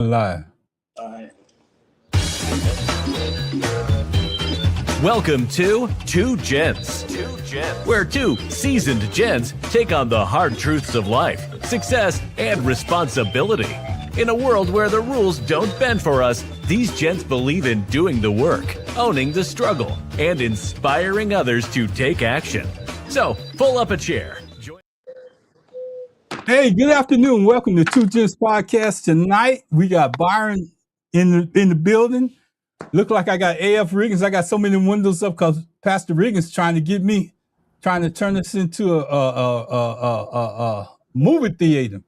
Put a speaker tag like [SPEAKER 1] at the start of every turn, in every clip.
[SPEAKER 1] Live.
[SPEAKER 2] All right.
[SPEAKER 3] Welcome to Two Gents, where two seasoned gents take on the hard truths of life, success, and responsibility. In a world where the rules don't bend for us, these gents believe in doing the work, owning the struggle, and inspiring others to take action. So, pull up a chair.
[SPEAKER 1] Hey, good afternoon. Welcome to Two Gents Podcast. Tonight we got Byron in the building. Look like I got AF Riggins. I got so many windows up because Pastor Riggins trying to turn us into a movie theater.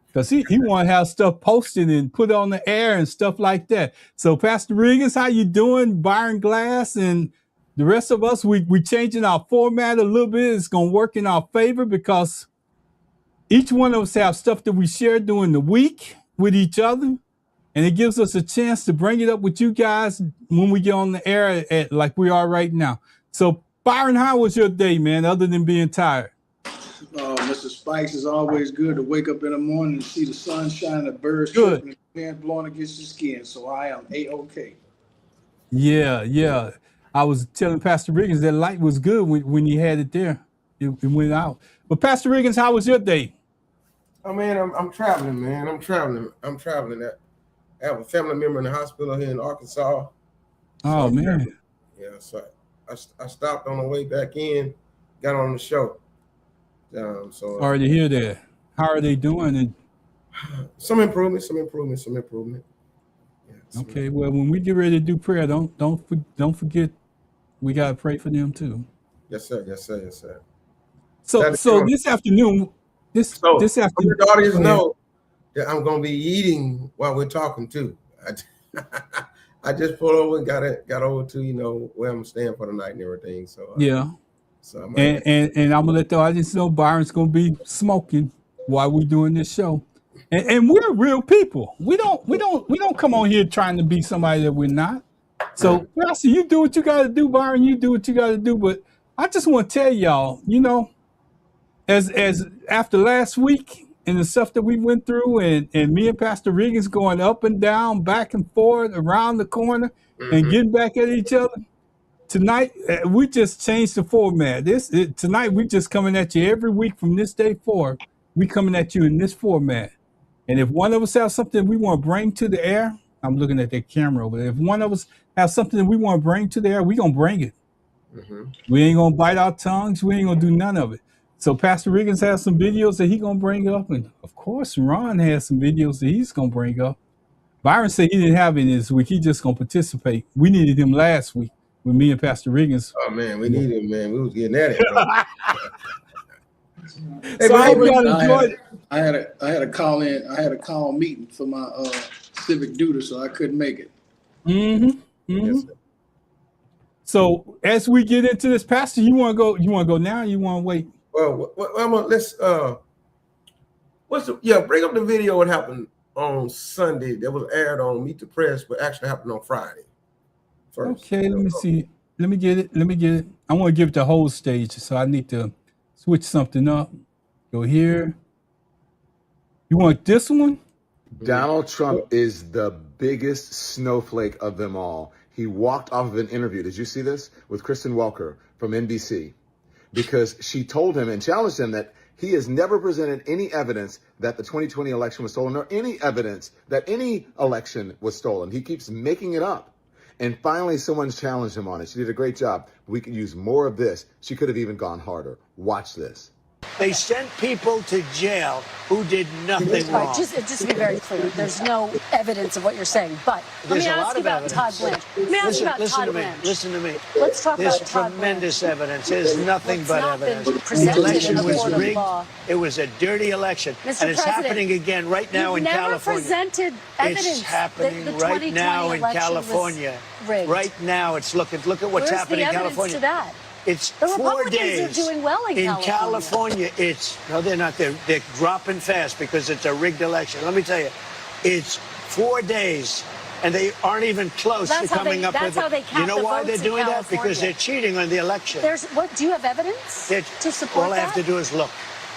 [SPEAKER 1] Because he want to have stuff posted and put on the air and stuff like that. So Pastor Riggins, how you doing? Byron Glass and the rest of us, we changing our format a little bit. It's gonna work in our favor because each one of us have stuff that we share during the week with each other. And it gives us a chance to bring it up with you guys when we get on the air at like we are right now. So Byron, how was your day, man, other than being tired?
[SPEAKER 2] Mr. Spikes, is always good to wake up in the morning and see the sun shining, the birds
[SPEAKER 1] Good.
[SPEAKER 2] chirping, and the wind blowing against the skin. So I am A-OK.
[SPEAKER 1] Yeah. I was telling Pastor Riggins that light was good when he had it there. It went out. But Pastor Riggins, how was your day?
[SPEAKER 4] Oh man, I'm traveling, man. I'm traveling. I have a family member in the hospital here in Arkansas.
[SPEAKER 1] Oh man.
[SPEAKER 4] Yeah, so I stopped on the way back in, got on the show.
[SPEAKER 1] Sorry to hear that. How are they doing? And
[SPEAKER 4] some improvement. Yeah,
[SPEAKER 1] okay, well, when we get ready to do prayer, don't forget we gotta pray for them too.
[SPEAKER 4] Yes, sir.
[SPEAKER 1] So this afternoon, this afternoon,
[SPEAKER 4] Your audience know that I'm gonna be eating while we're talking too. I just pulled over and got over to where I'm staying for the night and everything. So
[SPEAKER 1] yeah.
[SPEAKER 4] So
[SPEAKER 1] And I'm gonna let the audience know Byron's gonna be smoking while we're doing this show. And we're real people. We don't come on here trying to be somebody that we're not. So Pastor, you do what you gotta do, Byron, you do what you gotta do. But I just want to tell y'all, as after last week and the stuff that we went through and me and Pastor Riggins going up and down, back and forth, around the corner and getting back at each other. Tonight, we just changed the format. Tonight, we just coming at you every week from this day forward. We coming at you in this format. And if one of us have something we want to bring to the air, I'm looking at that camera over there. If one of us have something that we want to bring to the air, we going to bring it. We ain't going to bite our tongues. We ain't going to do none of it. So Pastor Riggins has some videos that he going to bring up. And of course, Ron has some videos that he's going to bring up. Byron said he didn't have any this week. He just going to participate. We needed him last week with me and Pastor Riggins.
[SPEAKER 4] Oh man, we needed him, man. We was getting at it, bro.
[SPEAKER 1] So I hope y'all enjoyed it.
[SPEAKER 2] I had a call meeting for my civic duty, so I couldn't make it.
[SPEAKER 4] Yes,
[SPEAKER 1] So as we get into this, Pastor, you want to go? You want to go now? Or you want to wait?
[SPEAKER 4] well, let's bring up the video. What happened on Sunday that was aired on Meet the Press, but actually happened on Friday. First.
[SPEAKER 1] Okay, let me see. Let me get it. I want to give it the whole stage, so I need to switch something up. Go here. You want this one?
[SPEAKER 5] Donald Trump is the biggest snowflake of them all. He walked off of an interview. Did you see this? With Kristen Welker from NBC. Because she told him and challenged him that he has never presented any evidence that the 2020 election was stolen or any evidence that any election was stolen. He keeps making it up. And finally, someone's challenged him on it. She did a great job. We could use more of this. She could have even gone harder. Watch this.
[SPEAKER 6] They sent people to jail who did nothing wrong.
[SPEAKER 7] Right, just to be very clear, there's no evidence of what you're saying. But let me ask you about Todd Blanche. Let me ask you about Todd Blanche.
[SPEAKER 6] Listen to me.
[SPEAKER 7] Let's talk
[SPEAKER 6] There's
[SPEAKER 7] about Todd
[SPEAKER 6] tremendous
[SPEAKER 7] Blanche.
[SPEAKER 6] evidence. There's nothing but
[SPEAKER 7] not been
[SPEAKER 6] evidence. The
[SPEAKER 7] presented
[SPEAKER 6] election
[SPEAKER 7] in a
[SPEAKER 6] was
[SPEAKER 7] court of
[SPEAKER 6] rigged.
[SPEAKER 7] law.
[SPEAKER 6] It was a dirty election.
[SPEAKER 7] Mr.
[SPEAKER 6] And it's
[SPEAKER 7] President,
[SPEAKER 6] happening again right now in
[SPEAKER 7] never
[SPEAKER 6] California.
[SPEAKER 7] Presented evidence
[SPEAKER 6] It's happening
[SPEAKER 7] that the
[SPEAKER 6] right
[SPEAKER 7] 2020
[SPEAKER 6] now in
[SPEAKER 7] election
[SPEAKER 6] California.
[SPEAKER 7] was rigged.
[SPEAKER 6] Right now, it's look at what's
[SPEAKER 7] Where's
[SPEAKER 6] happening
[SPEAKER 7] the
[SPEAKER 6] in
[SPEAKER 7] evidence
[SPEAKER 6] California.
[SPEAKER 7] to that?
[SPEAKER 6] It's
[SPEAKER 7] The
[SPEAKER 6] 4
[SPEAKER 7] Republicans
[SPEAKER 6] days.
[SPEAKER 7] are doing well in
[SPEAKER 6] California. They're not. They're dropping fast because it's a rigged election. Let me tell you, it's 4 days, and they aren't even close to coming up with it. You know why they're doing that? Because they're cheating on the election.
[SPEAKER 7] Do you have evidence to support that?
[SPEAKER 6] All I have to do is look.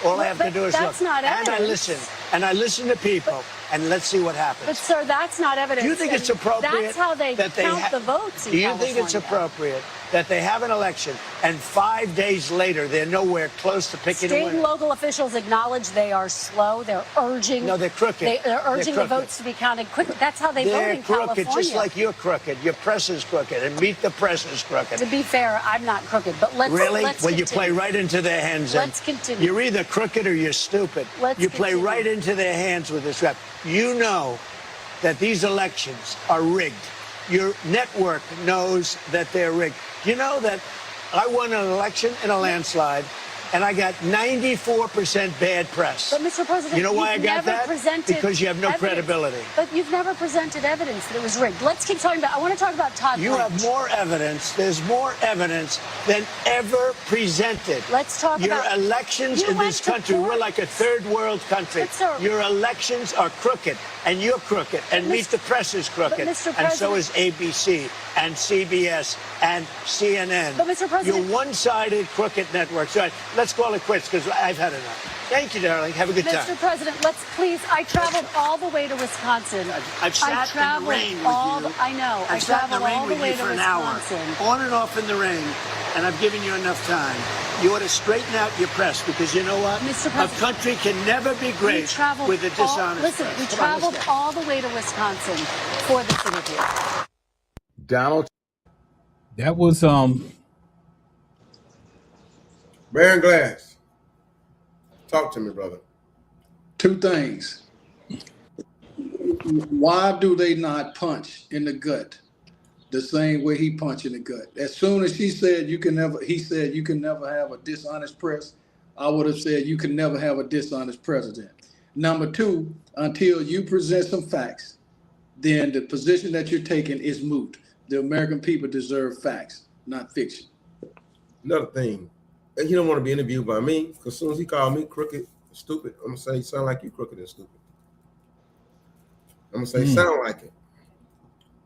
[SPEAKER 6] All I have to do is look.
[SPEAKER 7] That's not evidence.
[SPEAKER 6] And I listen to people. and let's see what happens.
[SPEAKER 7] But, sir, that's not evidence.
[SPEAKER 6] Do you think it's appropriate?
[SPEAKER 7] That's how they count the votes in
[SPEAKER 6] Do you think it's appropriate that they have an election and 5 days later they're nowhere close to picking a winner?
[SPEAKER 7] State and local officials acknowledge they are slow. They're urging.
[SPEAKER 6] No, they're crooked.
[SPEAKER 7] They're urging the votes to be counted quickly. That's how they vote in California.
[SPEAKER 6] They're crooked, just like you're crooked. Your press is crooked, and Meet the Press is crooked.
[SPEAKER 7] To be fair, I'm not crooked, but let's
[SPEAKER 6] really.
[SPEAKER 7] Let's
[SPEAKER 6] well,
[SPEAKER 7] continue.
[SPEAKER 6] You play right into their hands.
[SPEAKER 7] Let's continue.
[SPEAKER 6] You're either crooked or you're stupid. You play right into their hands with this rap. You know that these elections are rigged. Your network knows that they're rigged. You know that I won an election in a landslide, and I got 94% bad press.
[SPEAKER 7] But, Mr. President,
[SPEAKER 6] you know why I got that? Because you have no credibility.
[SPEAKER 7] But you've never presented evidence that it was rigged. Let's keep talking about. I want to talk about Todd.
[SPEAKER 6] You have more evidence. There's more evidence than ever presented.
[SPEAKER 7] Let's talk
[SPEAKER 6] your
[SPEAKER 7] about
[SPEAKER 6] elections in this country. We're like a third world country.
[SPEAKER 7] But, sir,
[SPEAKER 6] your elections are crooked, and you're crooked, and Meet the Press is crooked, and so is ABC and CBS and CNN.
[SPEAKER 7] But, Mr. President,
[SPEAKER 6] you're one-sided crooked networks. All right, let's call it quits because I've had enough. Thank you, darling. Have a good time.
[SPEAKER 7] Mr. President, let's please. I traveled all the way to Wisconsin.
[SPEAKER 6] I've sat in the rain with you.
[SPEAKER 7] I know.
[SPEAKER 6] I've sat in the rain with you for an hour, on and off in the rain, and I've given you enough time. You ought to straighten out your press because you know what?
[SPEAKER 7] Mr. President,
[SPEAKER 6] a country can never be great with a dishonest
[SPEAKER 7] Listen,
[SPEAKER 6] press.
[SPEAKER 7] we traveled all the way to Wisconsin for this interview.
[SPEAKER 5] Donald.
[SPEAKER 1] That was
[SPEAKER 4] Baron Glass. Talk to me, brother.
[SPEAKER 2] Two things. Why do they not punch in the gut the same way he punched in the gut? As soon as he said you can never have a dishonest press, I would have said you can never have a dishonest president. Number two, until you present some facts, then the position that you're taking is moot. The American people deserve facts, not fiction.
[SPEAKER 4] Another thing, he don't want to be interviewed by me because as soon as he called me crooked, stupid, I'm gonna say you sound like you crooked and stupid. I'm gonna say sound like it.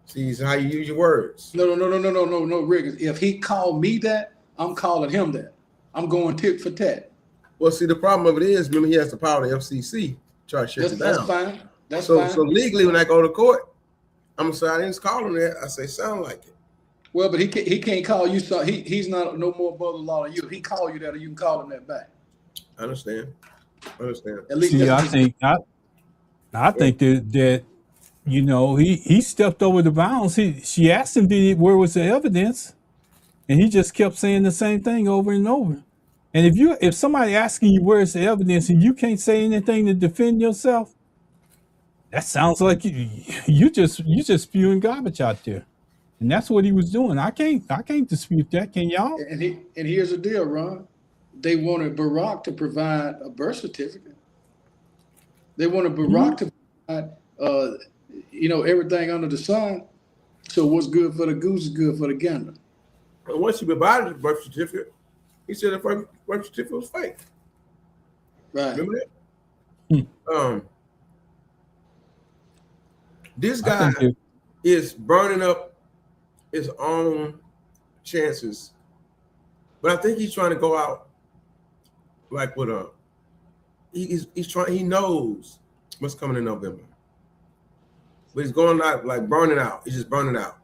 [SPEAKER 4] See how you use your words.
[SPEAKER 2] No, Riggins. If he called me that, I'm calling him that. I'm going tit for tat.
[SPEAKER 4] Well, see, the problem of it is, remember, he has the power of the FCC to try to shut it down.
[SPEAKER 2] That's fine. That's fine.
[SPEAKER 4] So legally, when I go to court, I'm gonna say I didn't call him that. I say sound like it.
[SPEAKER 2] Well, but he can't call you. So he's not no more above the law than you. If he call you that, or you can call him that back.
[SPEAKER 4] I understand.
[SPEAKER 2] At least
[SPEAKER 1] see, I think that you know he stepped over the bounds. She asked him, where was the evidence, and he just kept saying the same thing over and over. And if somebody asking you where's the evidence and you can't say anything to defend yourself, that sounds like you just spewing garbage out there. And that's what he was doing. I can't dispute that. Can y'all?
[SPEAKER 2] And here's the deal, Ron. They wanted Barack to provide a birth certificate. They wanted Barack to provide, everything under the sun. So what's good for the goose is good for the gander.
[SPEAKER 4] And once he provided the birth certificate, he said the birth certificate was fake.
[SPEAKER 2] Right.
[SPEAKER 4] Remember that? This guy is burning up his own chances, but I think he's trying to go out like with he's trying. He knows what's coming in November, but he's going out like burning out. He's just burning out,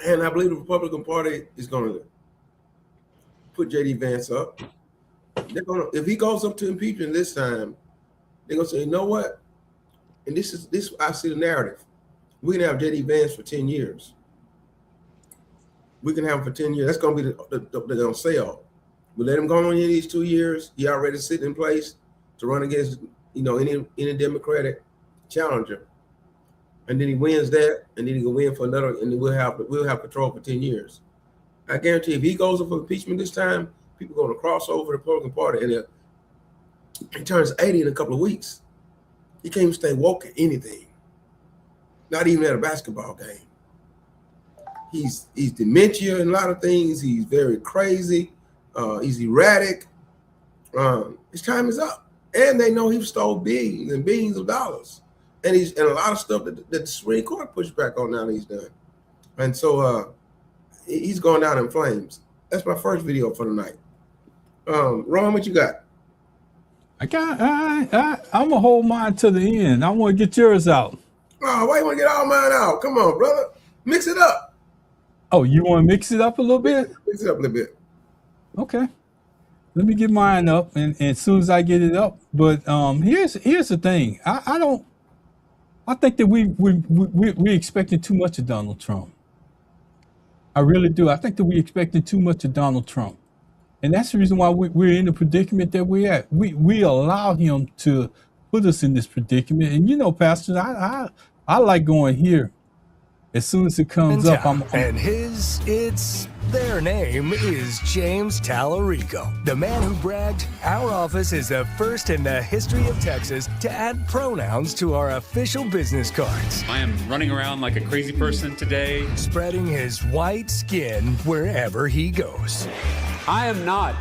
[SPEAKER 4] and I believe the Republican Party is going to put J.D. Vance up. They're going to, if he goes up to impeachment this time, they're going to say, you know what? And this I see the narrative. We can have J.D. Vance for 10 years. We can have him for 10 years. That's going to be they're going to sell. We let him go on in these 2 years. He already sitting in place to run against any Democratic challenger, and then he wins that, and then he can win for another, and then we'll have control for 10 years. I guarantee if he goes up for impeachment this time, people are going to cross over the Republican Party, and he turns 80 in a couple of weeks. He can't even stay woke at anything, not even at a basketball game. He's dementia in a lot of things. He's very crazy. He's erratic. His time is up, and they know he stole billions and billions of dollars, and a lot of stuff that the Supreme Court pushed back on now that he's done, and so he's going down in flames. That's my first video for the night. Ron, what you got?
[SPEAKER 1] I'm gonna hold mine to the end. I want to get yours out.
[SPEAKER 4] Oh, why you want to get all mine out? Come on, brother. Mix it up.
[SPEAKER 1] Oh, you want to mix it up a little bit?
[SPEAKER 4] Mix it up a little bit.
[SPEAKER 1] Okay. Let me get mine up, and as soon as I get it up. But here's the thing. I think that we expecting too much of Donald Trump. I really do. I think that we expecting too much of Donald Trump, and that's the reason why we're in the predicament that we're at. We allow him to put us in this predicament, and you know, Pastor, I like going here. As soon as it comes up,
[SPEAKER 8] their name is James Tallarico, the man who bragged, our office is the first in the history of Texas to add pronouns to our official business cards.
[SPEAKER 9] I am running around like a crazy person today,
[SPEAKER 8] spreading his white skin wherever he goes.
[SPEAKER 9] I am not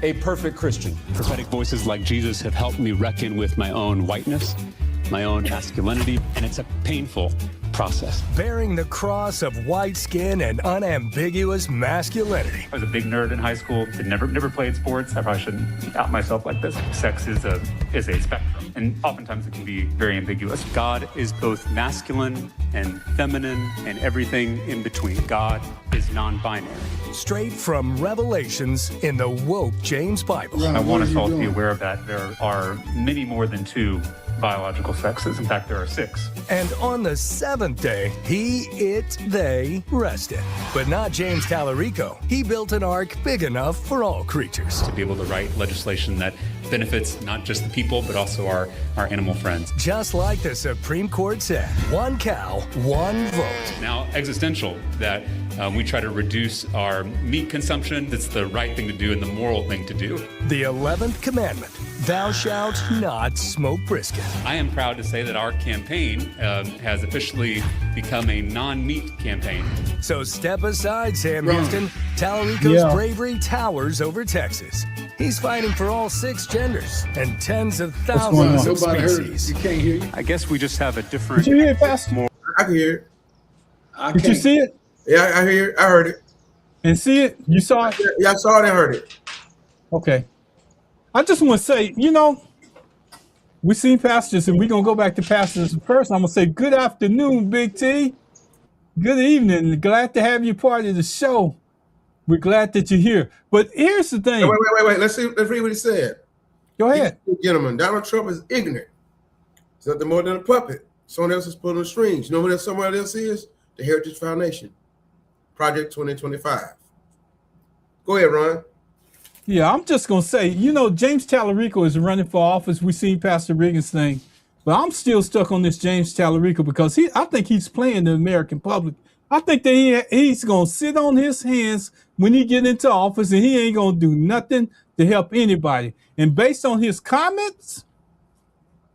[SPEAKER 9] a perfect Christian. Prophetic voices like Jesus have helped me reckon with my own whiteness, my own masculinity, and it's a painful process.
[SPEAKER 8] Bearing the cross of white skin and unambiguous masculinity.
[SPEAKER 9] I was a big nerd in high school, never played sports. I probably shouldn't out myself like this. Sex is a spectrum, and oftentimes it can be very ambiguous. God is both masculine and feminine and everything in between. God is non-binary.
[SPEAKER 8] Straight from Revelations in the woke James Bible.
[SPEAKER 9] I want us all to be aware of that. There are many more than two biological sexes. In fact, there are 6.
[SPEAKER 8] And on the 7th day, they rested. But not James Tallarico. He built an ark big enough for all creatures.
[SPEAKER 9] To be able to write legislation that benefits not just the people, but also our animal friends.
[SPEAKER 8] Just like the Supreme Court said, 1 cow, 1 vote.
[SPEAKER 9] Now, existential, that we try to reduce our meat consumption. That's the right thing to do and the moral thing to do.
[SPEAKER 8] The 11th commandment, thou shalt not smoke brisket.
[SPEAKER 9] I am proud to say that our campaign has officially become a non-meat campaign.
[SPEAKER 8] So step aside, Sam Houston. Tallarico's bravery towers over Texas. He's fighting for all 6 genders and tens of thousands of species.
[SPEAKER 2] You can't hear you.
[SPEAKER 9] I guess we just have a different...
[SPEAKER 1] Did you hear it, Pastor?
[SPEAKER 4] I can hear it.
[SPEAKER 1] Did you see it?
[SPEAKER 4] Yeah, I hear it. I heard it.
[SPEAKER 1] And see it? You saw it?
[SPEAKER 4] Yeah, I saw it and heard it.
[SPEAKER 1] Okay. I just want to say, you know, we seen pastors, and we're going to go back to pastors first. I'm going to say good afternoon, Big T. Good evening. Glad to have you part of the show. We're glad that you're here. But here's the thing.
[SPEAKER 4] Wait. Let's read what he said.
[SPEAKER 1] Go ahead.
[SPEAKER 4] Gentlemen, Donald Trump is ignorant. He's nothing more than a puppet. Someone else is pulling the strings. You know who that someone else is? The Heritage Foundation. Project 2025. Go ahead, Ron.
[SPEAKER 1] Yeah, I'm just going to say, you know, James Tallarico is running for office. We seen Pastor Riggins' thing. But I'm still stuck on this James Tallarico because I think he's playing the American public. I think that he's going to sit on his hands when he get into office, and he ain't going to do nothing to help anybody. And based on his comments,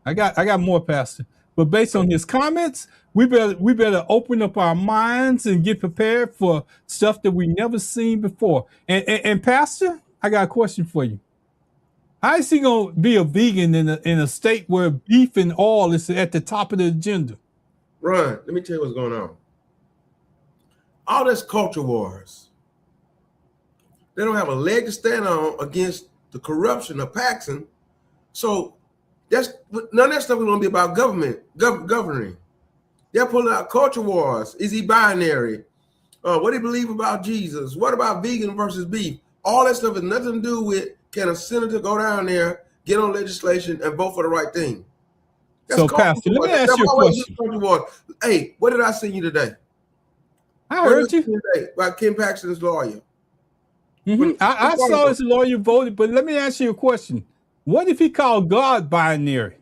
[SPEAKER 1] I got more, Pastor. But based on his comments, we better open up our minds and get prepared for stuff that we never seen before. And Pastor, I got a question for you. How is he going to be a vegan in a state where beef and oil is at the top of the agenda?
[SPEAKER 4] Ron, let me tell you what's going on. All this culture wars, they don't have a leg to stand on against the corruption of Paxson. So none of that stuff is going to be about governing. They're pulling out culture wars. Is he binary? What do you believe about Jesus? What about vegan versus beef? All that stuff has nothing to do with can a senator go down there, get on legislation, and vote for the right thing.
[SPEAKER 1] So, Pastor, let me ask you a question.
[SPEAKER 4] Hey, what did I send you today?
[SPEAKER 1] I heard you.
[SPEAKER 4] Today about Ken Paxton's lawyer.
[SPEAKER 1] Mm-hmm. I saw his lawyer voted, but let me ask you a question. What if he called God binary?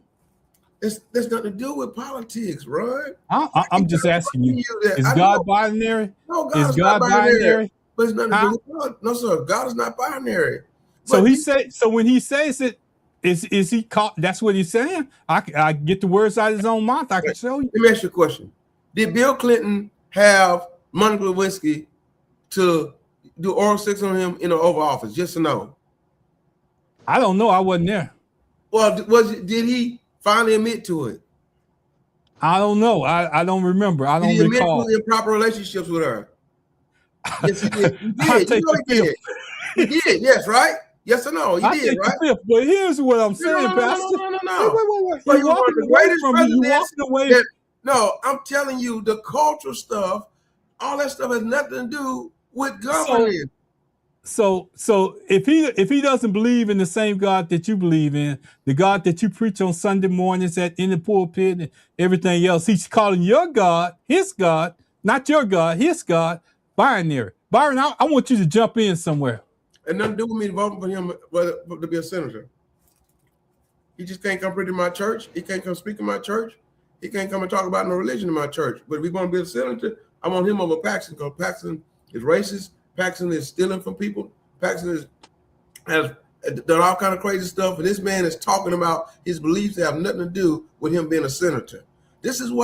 [SPEAKER 4] There's nothing to do with politics, Ron.
[SPEAKER 1] I'm just asking you. Is God binary?
[SPEAKER 4] No, God is not binary. But it's nothing to do with God. No, sir. God is not binary.
[SPEAKER 1] So when he says it, is he called? That's what he's saying. I get the words out of his own mouth. I can show you.
[SPEAKER 4] Let me ask you a question. Did Bill Clinton have Monica Lewinsky to do oral sex on him in the Oval Office? Yes or no?
[SPEAKER 1] I don't know. I wasn't there.
[SPEAKER 4] Well, did he finally admit to it?
[SPEAKER 1] I don't know. I don't remember. I don't recall.
[SPEAKER 4] Did he admit to improper relationships with her? Yes, he did. He did. He did. Yes, right? Yes or no? You did, right?
[SPEAKER 1] Fifth, but here's what I'm saying, Pastor.
[SPEAKER 4] Wait.
[SPEAKER 1] You're walking away from me. You're walking away.
[SPEAKER 4] No, I'm telling you, the cultural stuff, all that stuff has nothing to do with governing.
[SPEAKER 1] So if he doesn't believe in the same God that you believe in, the God that you preach on Sunday mornings in the pulpit and everything else, he's calling your God, his God, not your God, his God, binary. Byron, I want you to jump in somewhere.
[SPEAKER 4] And nothing to do with me voting for him to be a senator. He just can't come preach in my church. He can't come speak in my church. He can't come and talk about no religion in my church. But if we're going to be a senator, I want him over Paxton, because Paxton is racist. Paxton is stealing from people. Paxton has done all kind of crazy stuff. And this man is talking about his beliefs that have nothing to do with him being a senator. This is the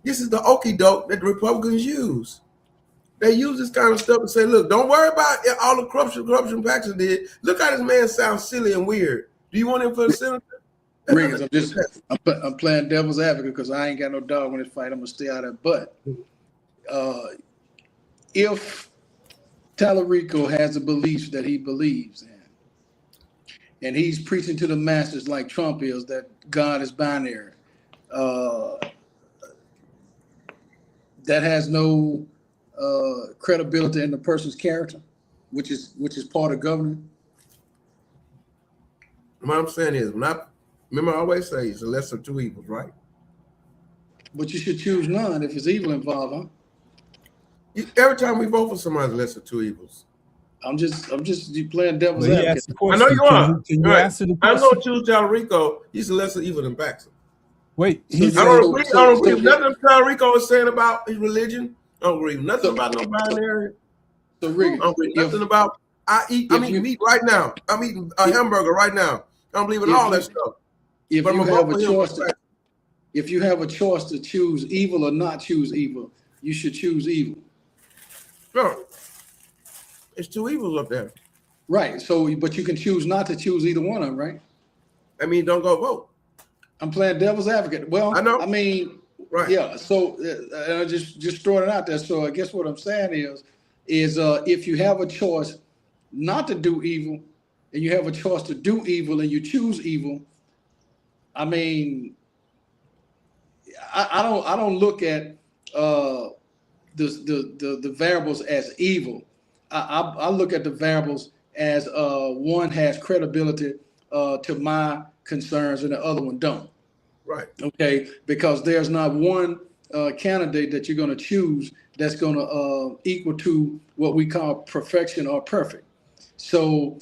[SPEAKER 4] okie doke that the Republicans use. They use this kind of stuff and say, look, don't worry about all the corruption Paxton did. Look how this man sounds silly and weird. Do you want him for the senator?
[SPEAKER 2] Riggins, I'm playing devil's advocate because I ain't got no dog in this fight. I'm going to stay out of it. But if Tallarico has the beliefs that he believes in, and he's preaching to the masses like Trump is, that God is binary, that has no credibility in the person's character, which is part of governing.
[SPEAKER 4] What I'm saying is, remember I always say it's a lesser of two evils, right?
[SPEAKER 2] But you should choose none if it's evil involved, huh?
[SPEAKER 4] Every time we vote for somebody, lesser of two evils.
[SPEAKER 2] I'm just playing devil's advocate.
[SPEAKER 4] I know you are.
[SPEAKER 1] Can you answer the question?
[SPEAKER 4] I'm going to choose Tallarico. He's a lesser evil than Paxton.
[SPEAKER 1] Wait,
[SPEAKER 4] I don't agree with nothing Tallarico is saying about his religion. I don't agree with nothing about no binary.
[SPEAKER 2] So Rick,
[SPEAKER 4] I don't agree with nothing about. I'm eating meat right now. I'm eating a hamburger right now. I don't believe in all that stuff.
[SPEAKER 2] If you have a choice to choose evil or not choose evil, you should choose evil.
[SPEAKER 4] No, it's two evils up there.
[SPEAKER 2] Right. So, but you can choose not to choose either one of them, right?
[SPEAKER 4] I mean, don't go vote.
[SPEAKER 2] I'm playing devil's advocate. Well,
[SPEAKER 4] I know.
[SPEAKER 2] I mean, right. Yeah. So, I just throwing it out there. So, I guess what I'm saying is if you have a choice not to do evil, and you have a choice to do evil, and you choose evil, I mean, I don't look at the variables as evil. I look at the variables as one has credibility to my concerns and the other one don't.
[SPEAKER 4] Right.
[SPEAKER 2] Okay. Because there's not one candidate that you're going to choose that's going to equal to what we call perfection or perfect. So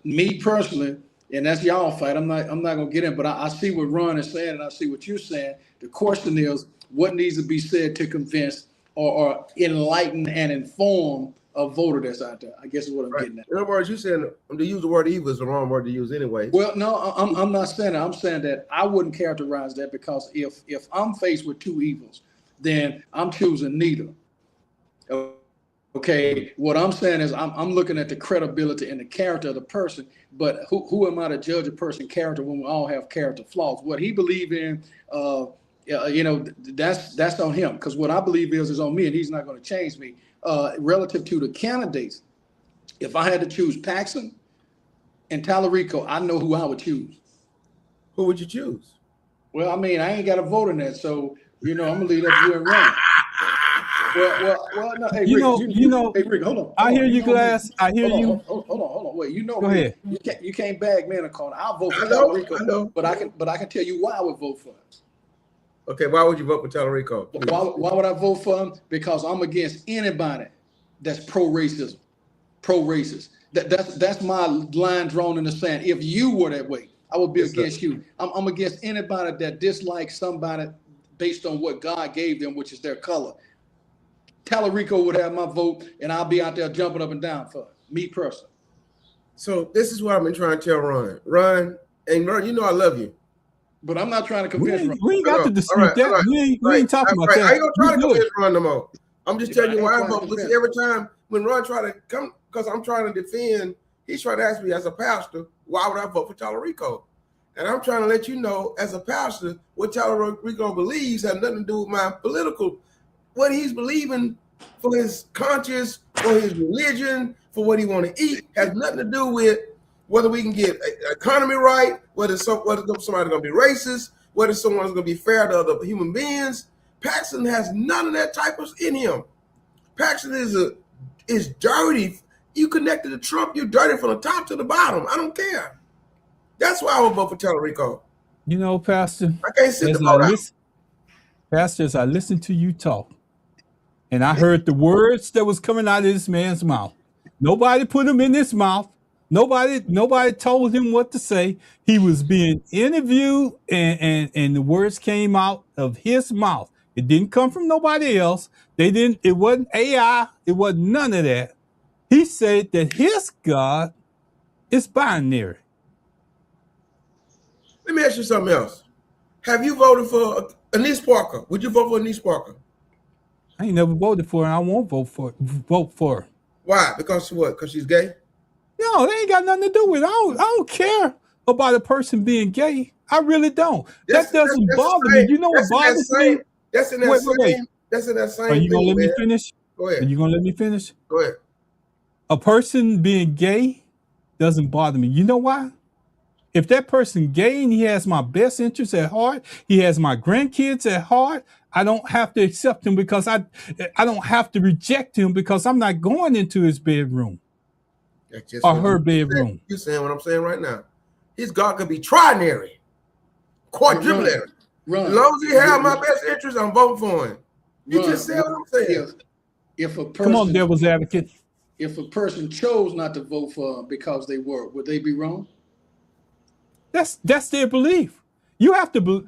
[SPEAKER 2] me personally, and that's y'all fight. I'm not going to get in, but I see what Ron is saying, and I see what you're saying. The question is, what needs to be said to convince or enlighten and inform a voter that's out there? I guess is what I'm getting at.
[SPEAKER 4] In other words, you saying to use the word evil is the wrong word to use anyway.
[SPEAKER 2] Well, no, I'm not saying that. I'm saying that I wouldn't characterize that, because if I'm faced with two evils, then I'm choosing neither. Okay, what I'm saying is I'm looking at the credibility and the character of the person, but who am I to judge a person's character when we all have character flaws? What he believe in, that's on him, because what I believe is on me, and he's not going to change me. Relative to the candidates, if I had to choose Paxton and Tallarico, I know who I would choose.
[SPEAKER 4] Who would you choose?
[SPEAKER 2] Well, I mean, I ain't got a vote in that, so I'm gonna leave that to you and Ron. Well, no, hey, Rick, hey, Rick, hold on.
[SPEAKER 1] I hear you, Glass. I hear you.
[SPEAKER 2] Hold on. Wait,
[SPEAKER 1] Go ahead.
[SPEAKER 2] You can't bag me in a corner. I'll vote for Tallarico. I know. But I can tell you why I would vote for him.
[SPEAKER 4] Okay, why would you vote for Tallarico?
[SPEAKER 2] Why would I vote for him? Because I'm against anybody that's pro-racism, pro-racist. That's my line drawn in the sand. If you were that way, I would be against you. I'm against anybody that dislikes somebody based on what God gave them, which is their color. Tallarico would have my vote, and I'll be out there jumping up and down for me personally.
[SPEAKER 4] So this is what I've been trying to tell Ron. Ron, I love you.
[SPEAKER 2] But I'm not trying to convince Ron.
[SPEAKER 1] We ain't got to dispute that. Right. We ain't talking about that.
[SPEAKER 4] I ain't going to try to convince Ron no more. I'm just telling you why I vote. Because every time when Ron try to come, because I'm trying to defend, he's trying to ask me as a pastor, why would I vote for Tallarico? And I'm trying to let you know, as a pastor, what Tallarico believes has nothing to do with my political, what he's believing for his conscience, for his religion, for what he want to eat. Has nothing to do with whether we can get economy right, whether somebody's going to be racist, whether someone's going to be fair to other human beings. Paxton has none of that type of in him. Paxton is dirty. You connected to Trump, you're dirty from the top to the bottom. I don't care. That's why I would vote for Tallarico.
[SPEAKER 1] You know, Pastor,
[SPEAKER 4] I can't sit the vote out.
[SPEAKER 1] Pastor, as I listened to you talk, and I heard the words that was coming out of this man's mouth. Nobody put him in his mouth. Nobody told him what to say. He was being interviewed, and the words came out of his mouth. It didn't come from nobody else. It wasn't AI. It wasn't none of that. He said that his God is binary.
[SPEAKER 4] Let me ask you something else. Have you voted for Anise Parker? Would you vote for Anise Parker?
[SPEAKER 1] I ain't never voted for her, and I won't vote for her.
[SPEAKER 4] Why? Because what? Because she's gay?
[SPEAKER 1] No, they ain't got nothing to do with it. I don't care about a person being gay. I really don't. That doesn't bother me. You know what bothers me?
[SPEAKER 4] That's in that same. That's in that same.
[SPEAKER 1] Are you gonna let me finish?
[SPEAKER 4] Go ahead.
[SPEAKER 1] Are you gonna let me finish?
[SPEAKER 4] Go ahead.
[SPEAKER 1] A person being gay doesn't bother me. You know why? If that person gay and he has my best interests at heart, he has my grandkids at heart, I don't have to accept him because I don't have to reject him because I'm not going into his bedroom or her bedroom.
[SPEAKER 4] You're saying what I'm saying right now. His God could be trinary, quadriplenary. As long as he has my best interest, I'm voting for him. You just said what I'm saying.
[SPEAKER 2] If a person,
[SPEAKER 1] come on, devil's advocate.
[SPEAKER 2] If a person chose not to vote for him because they were, would they be wrong?
[SPEAKER 1] That's their belief. You have to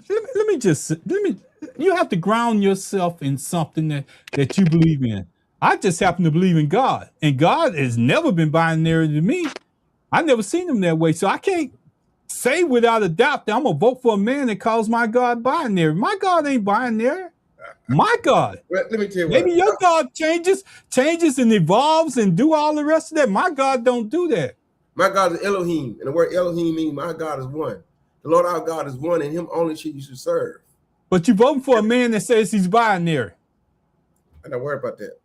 [SPEAKER 1] you have to ground yourself in something that you believe in. I just happen to believe in God, and God has never been binary to me. I never seen him that way, so I can't say without a doubt that I'm gonna vote for a man that calls my God binary. My God ain't binary. My God.
[SPEAKER 4] Well, let me tell you
[SPEAKER 1] maybe your God changes and evolves and do all the rest of that. My God don't do that.
[SPEAKER 4] My God is Elohim, and the word Elohim means my God is one. The Lord our God is one, and him only you should serve.
[SPEAKER 1] But you voting for a man that says he's binary.
[SPEAKER 4] I'm not worried about that.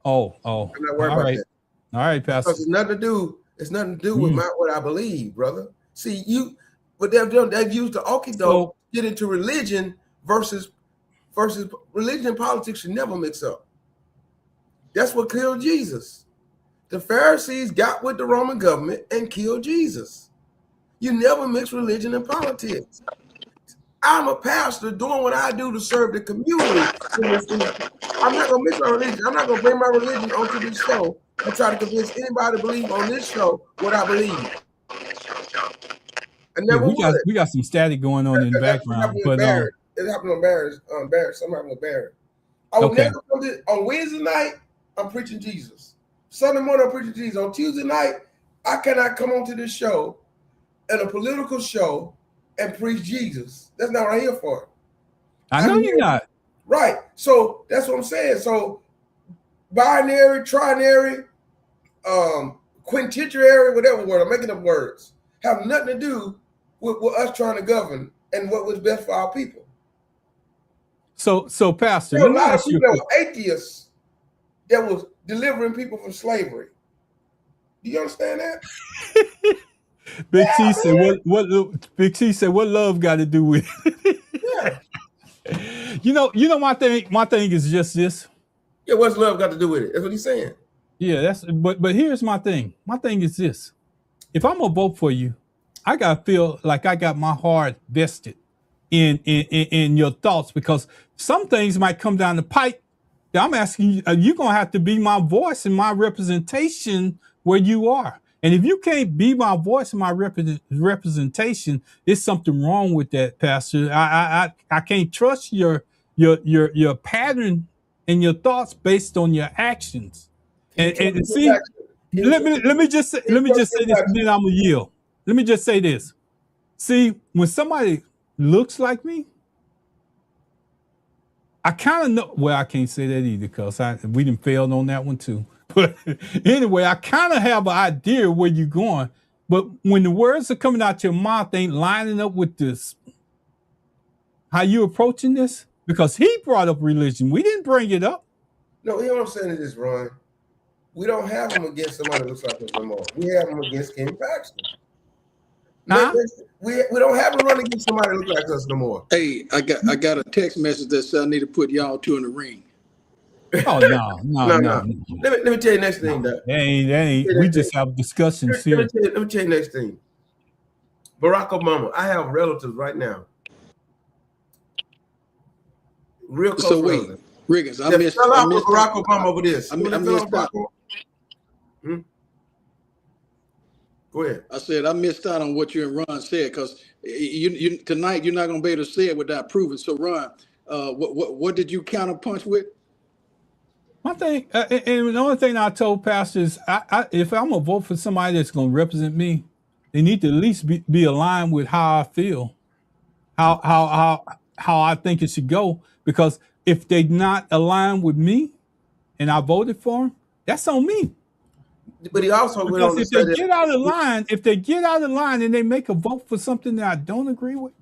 [SPEAKER 1] Oh.
[SPEAKER 4] I'm not worried about that.
[SPEAKER 1] All right, Pastor.
[SPEAKER 4] Because it's nothing to do with what I believe, brother. See, what they've done, they've used the okie doke to get into religion versus religion and politics should never mix up. That's what killed Jesus. The Pharisees got with the Roman government and killed Jesus. You never mix religion and politics. I'm a pastor doing what I do to serve the community. I'm not going to mix my religion. I'm not going to bring my religion onto this show and try to convince anybody to believe on this show what I believe. I never
[SPEAKER 1] we got some static going on in the background.
[SPEAKER 4] But it happened on Barrett. Something happened with Barrett. I would never come to on Wednesday night. I'm preaching Jesus. Sunday morning, I'm preaching Jesus. On Tuesday night, I cannot come onto this show and a political show and preach Jesus. That's not what I'm here for.
[SPEAKER 1] I know you're not.
[SPEAKER 4] Right. So that's what I'm saying. So binary, trinary, quintillary, whatever word, I'm making up words, have nothing to do with us trying to govern and what was best for our people.
[SPEAKER 1] So Pastor,
[SPEAKER 4] there were a lot of people that were atheists that was delivering people from slavery. Do you understand that?
[SPEAKER 1] Big T said, Big T said, what love got to do with it?
[SPEAKER 4] Yeah.
[SPEAKER 1] You know, my thing is just this.
[SPEAKER 4] Yeah, what's love got to do with it? That's what he's saying.
[SPEAKER 1] Yeah, but here's my thing. My thing is this. If I'm gonna vote for you, I gotta feel like I got my heart vested in your thoughts, because some things might come down the pipe that I'm asking you, you're gonna have to be my voice and my representation where you are. And if you can't be my voice and my representation, there's something wrong with that, Pastor. I can't trust your pattern and your thoughts based on your actions. And see, let me just say this, and then I'm gonna yield. Let me just say this. See, when somebody looks like me, I kind of know. Well, I can't say that either because we done failed on that one too. But anyway, I kind of have an idea where you're going. But when the words are coming out your mouth ain't lining up with this, how you approaching this? Because he brought up religion. We didn't bring it up.
[SPEAKER 4] No, you know what I'm saying is this, Ron. We don't have them against somebody that looks like us no more. We have them against Ken Paxton.
[SPEAKER 1] Huh?
[SPEAKER 4] We don't have them run against somebody that looks like us no more.
[SPEAKER 2] Hey, I got a text message that said I need to put y'all two in the ring.
[SPEAKER 1] Oh no.
[SPEAKER 4] Let me tell you next thing, Doc.
[SPEAKER 1] That ain't. We just have discussions here.
[SPEAKER 4] Let me tell you next thing. Barack Obama. I have relatives right now. Real close relatives.
[SPEAKER 2] Riggins, I missed
[SPEAKER 4] Barack Obama over this.
[SPEAKER 2] I missed out.
[SPEAKER 4] Go ahead.
[SPEAKER 2] I said I missed out on what you and Ron said because you tonight you're not going to be able to say it without proving. So Ron, what did you counterpunch with?
[SPEAKER 1] My thing, and the only thing I told Pastor is, if I'm gonna vote for somebody that's gonna represent me, they need to at least be aligned with how I feel, how I think it should go. Because if they not aligned with me, and I voted for them, that's on me.
[SPEAKER 4] But he also went on to say
[SPEAKER 1] if they get out of line and they make a vote for something that I don't agree with,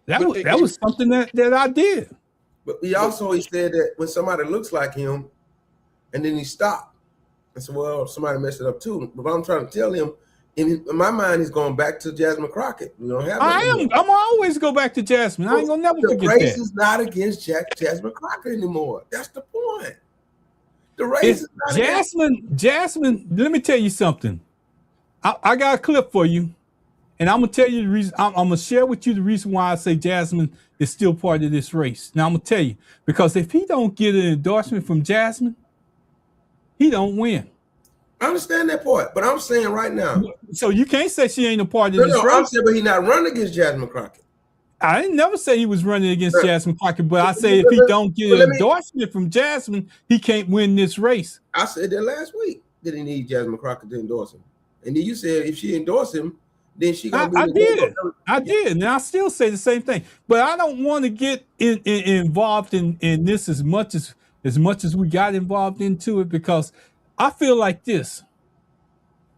[SPEAKER 1] that was something that I did.
[SPEAKER 4] But he said that when somebody looks like him, and then he stopped. I said, well, somebody messed it up too. But I'm trying to tell him, in my mind, he's going back to Jasmine Crockett. We don't have.
[SPEAKER 1] I'm always go back to Jasmine. I ain't gonna never forget that.
[SPEAKER 4] The race is not against Jasmine Crockett anymore. That's the point. The race is not
[SPEAKER 1] Jasmine. Let me tell you something. I got a clip for you, and I'm gonna tell you the reason. I'm gonna share with you the reason why I say Jasmine is still part of this race. Now I'm gonna tell you, because if he don't get an endorsement from Jasmine, he don't win.
[SPEAKER 4] I understand that part, but I'm saying right now.
[SPEAKER 1] So you can't say she ain't a part of this race.
[SPEAKER 4] I'm saying, but he's not running against Jasmine Crockett.
[SPEAKER 1] I didn't never say he was running against Jasmine Crockett, but I say if he don't get an endorsement from Jasmine, he can't win this race.
[SPEAKER 4] I said that last week that he need Jasmine Crockett to endorse him, and then you said if she endorse him, then she gonna be.
[SPEAKER 1] I did, and I still say the same thing. But I don't want to get involved in this as much as we got involved into it, because I feel like this.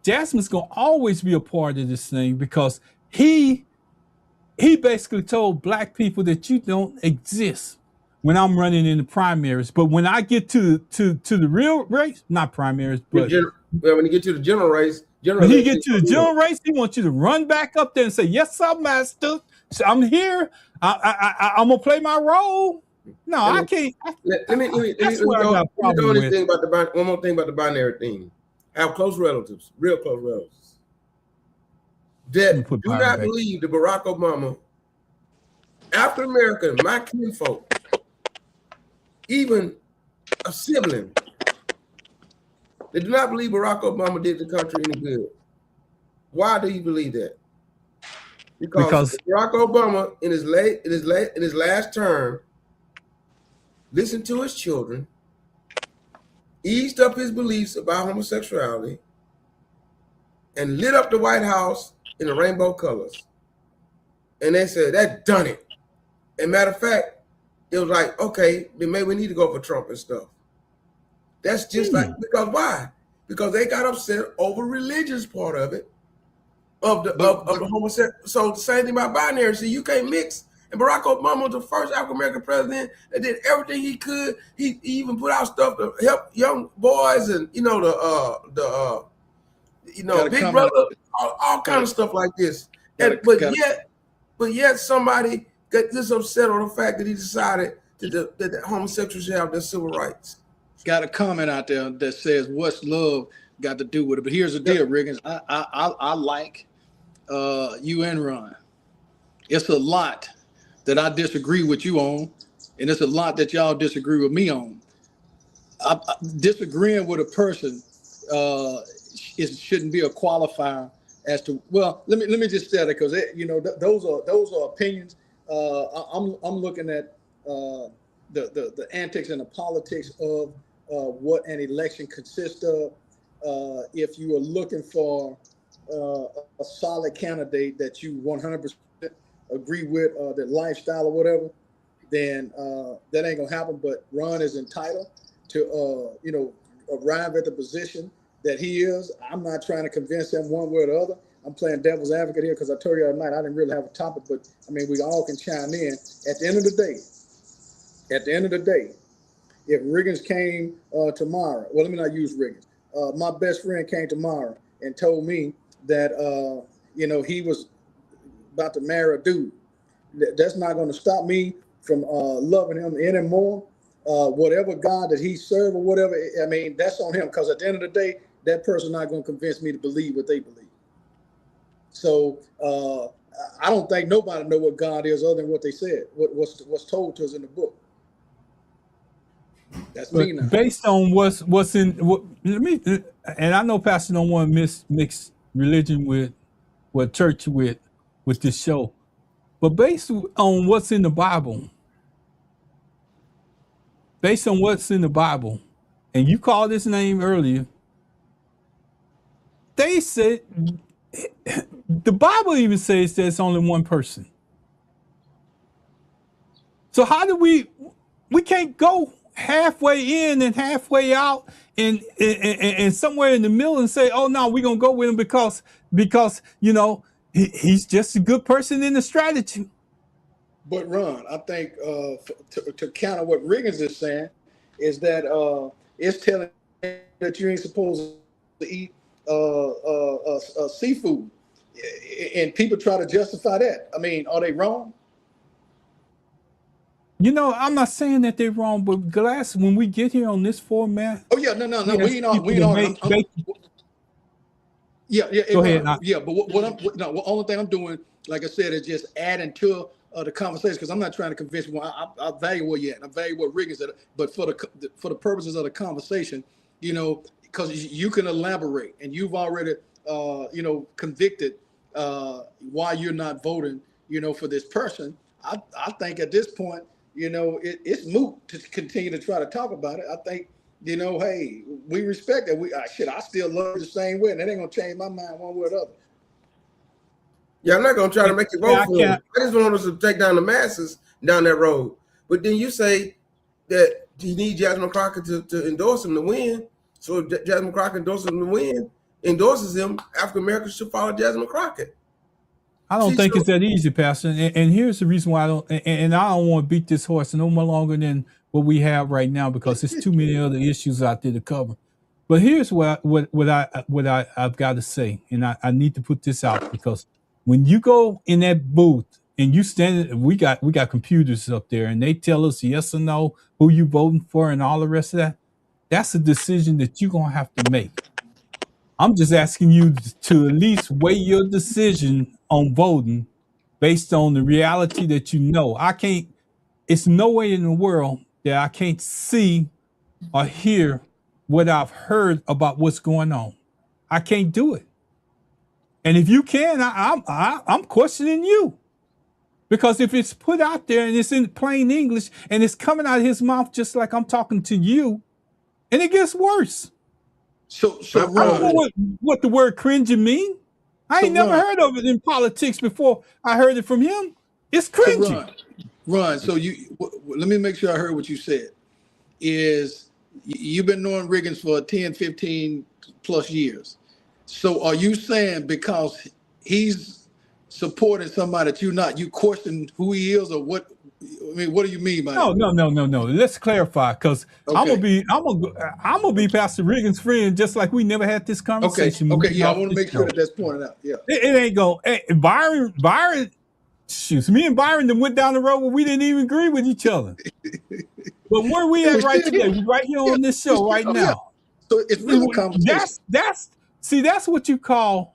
[SPEAKER 1] Jasmine's gonna always be a part of this thing, because he basically told black people that you don't exist when I'm running in the primaries. But when I get to the real race, not primaries, but
[SPEAKER 4] when you get to the general race,
[SPEAKER 1] he wants you to run back up there and say, "Yes, sir, master. I'm here. I'm gonna play my role." No, I can't.
[SPEAKER 4] Let me one more thing about the binary thing. I have close relatives, real close relatives, that do not believe that Barack Obama, African American, my kinfolk, even a sibling, they do not believe Barack Obama did the country any good. Why do you believe that? Because Barack Obama in his last term listened to his children, eased up his beliefs about homosexuality, and lit up the White House in the rainbow colors. And they said, that done it. And matter of fact, it was like, okay, then maybe we need to go for Trump and stuff. That's just like, because why? Because they got upset over religious part of it, of the homosexual. So the same thing about binary. See, you can't mix. And Barack Obama was the first African-American president that did everything he could. He even put out stuff to help young boys and, Big Brother, all kind of stuff like this. But yet somebody got this upset on the fact that he decided that the homosexuals should have their civil rights.
[SPEAKER 2] Got a comment out there that says, "What's love got to do with it?" But here's the deal, Riggins. I like you and Ron. It's a lot that I disagree with you on, and it's a lot that y'all disagree with me on. Disagreeing with a person shouldn't be a qualifier as to. Well, let me just say that, because those are opinions. I'm looking at the antics and the politics of what an election consists of. If you are looking for a solid candidate that you 100% agree with, their lifestyle or whatever, then that ain't gonna happen. But Ron is entitled to arrive at the position that he is. I'm not trying to convince him one way or the other. I'm playing devil's advocate here, because I told you the other night I didn't really have a topic, but I mean, we all can chime in. At the end of the day, if Riggins came tomorrow, well, let me not use Riggins. My best friend came tomorrow and told me that, he was about to marry a dude. That's not going to stop me from loving him anymore. Whatever God that he served or whatever, I mean, that's on him. Because at the end of the day, that person's not going to convince me to believe what they believe. So I don't think nobody know what God is other than what they said, what's told to us in the book. That's me now.
[SPEAKER 1] Based on what's in and I know Pastor don't want to mix religion with church with this show, but based on what's in the Bible, and you called this name earlier, they said the Bible even says there's only one person. So how do we can't go halfway in and halfway out and somewhere in the middle and say, oh no, we're gonna go with him because he's just a good person in the strategy.
[SPEAKER 2] But Ron, I think to counter what Riggins is saying is that it's telling that you ain't supposed to eat seafood, and people try to justify that. I mean, are they wrong?
[SPEAKER 1] I'm not saying that they're wrong, but Glass, when we get here on this format.
[SPEAKER 2] Oh yeah, no. We ain't on. Yeah. Go ahead. Yeah, but the only thing I'm doing, like I said, is just adding to the conversation, because I'm not trying to convince you. I value where you're at. I value what Riggins said, but for the purposes of the conversation, because you can elaborate, and you've already, convicted why you're not voting, for this person. I think at this point, it's moot to continue to try to talk about it. I think, hey, we respect that. I still love you the same way, and that ain't gonna change my mind one way or the other.
[SPEAKER 4] Yeah, I'm not gonna try to make you vote for him. I just want us to take down the masses down that road. But then you say that you need Jasmine Crockett to endorse him to win. So if Jasmine Crockett endorses him to win, African Americans should follow Jasmine Crockett.
[SPEAKER 1] I don't think it's that easy, Pastor. And here's the reason why I don't. And I don't want to beat this horse no more longer than what we have right now, because there's too many other issues out there to cover. But here's what I've got to say, and I need to put this out, because when you go in that booth and you stand, we got computers up there, and they tell us yes or no, who you voting for, and all the rest of that. That's a decision that you're gonna have to make. I'm just asking you to at least weigh your decision on voting based on the reality that it's no way in the world that I can't see or hear what I've heard about what's going on. I can't do it. And if you can, I'm questioning you. Because if it's put out there and it's in plain English and it's coming out of his mouth just like I'm talking to you, and it gets worse.
[SPEAKER 2] So
[SPEAKER 1] I don't know what the word cringing mean. I ain't never heard of it in politics before. I heard it from him. It's cringing.
[SPEAKER 2] Ron, so let me make sure I heard what you said. Is you've been knowing Riggins for 10, 15 plus years. So are you saying because he's supporting somebody that you question who he is, or what? I mean, what do you mean by that?
[SPEAKER 1] No. Let's clarify, because I'm gonna be Pastor Riggins' friend, just like we never had this conversation.
[SPEAKER 2] Okay. Yeah, I want to make sure that's pointed out. Yeah,
[SPEAKER 1] it ain't going. Byron, shoots. Me and Byron then went down the road where we didn't even agree with each other. But where we at right today? We right here on this show right now.
[SPEAKER 2] Yeah. So it's really conversation.
[SPEAKER 1] That's what you call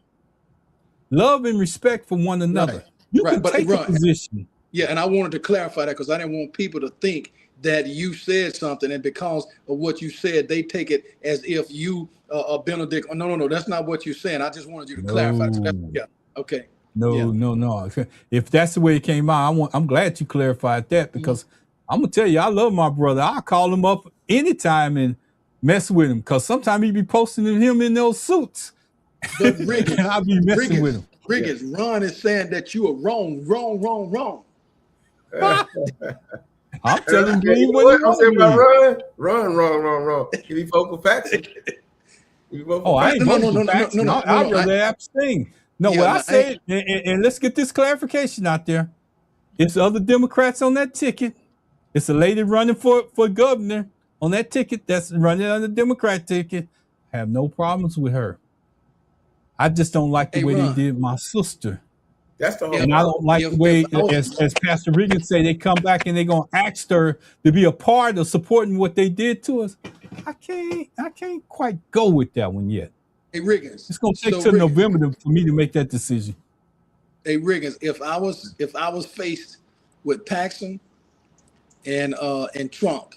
[SPEAKER 1] love and respect for one another.
[SPEAKER 2] Right.
[SPEAKER 1] You can take a position.
[SPEAKER 2] Yeah, and I wanted to clarify that, because I didn't want people to think that you said something, and because of what you said, they take it as if you are Benedict. No, that's not what you're saying. I just wanted you to clarify. Yeah, okay.
[SPEAKER 1] No. If that's the way it came out, I'm glad you clarified that, because I'm gonna tell you, I love my brother. I'll call him up anytime and mess with him, because sometimes he be posting him in those suits.
[SPEAKER 2] But Riggins,
[SPEAKER 1] I'll be messing with him.
[SPEAKER 2] Riggins, Ron is saying that you are wrong.
[SPEAKER 1] I'm telling you
[SPEAKER 4] I'm saying about Ron, wrong. If he vote for Paxson.
[SPEAKER 1] I ain't voting for Paxson. I'd rather abstain. No, what I said, and let's get this clarification out there. It's other Democrats on that ticket. It's a lady running for governor. on that ticket that's running on the Democrat ticket, I have no problems with her. I just don't like the way they did my sister.
[SPEAKER 4] That's the whole
[SPEAKER 1] And I don't like the way, as Pastor Regan say, they come back and they're gonna ask her to be a part of supporting what they did to us. I can't quite go with that one yet.
[SPEAKER 2] Hey, Riggins.
[SPEAKER 1] It's gonna take till November for me to make that decision.
[SPEAKER 2] Hey, Riggins, if I was faced with Paxson and Trump,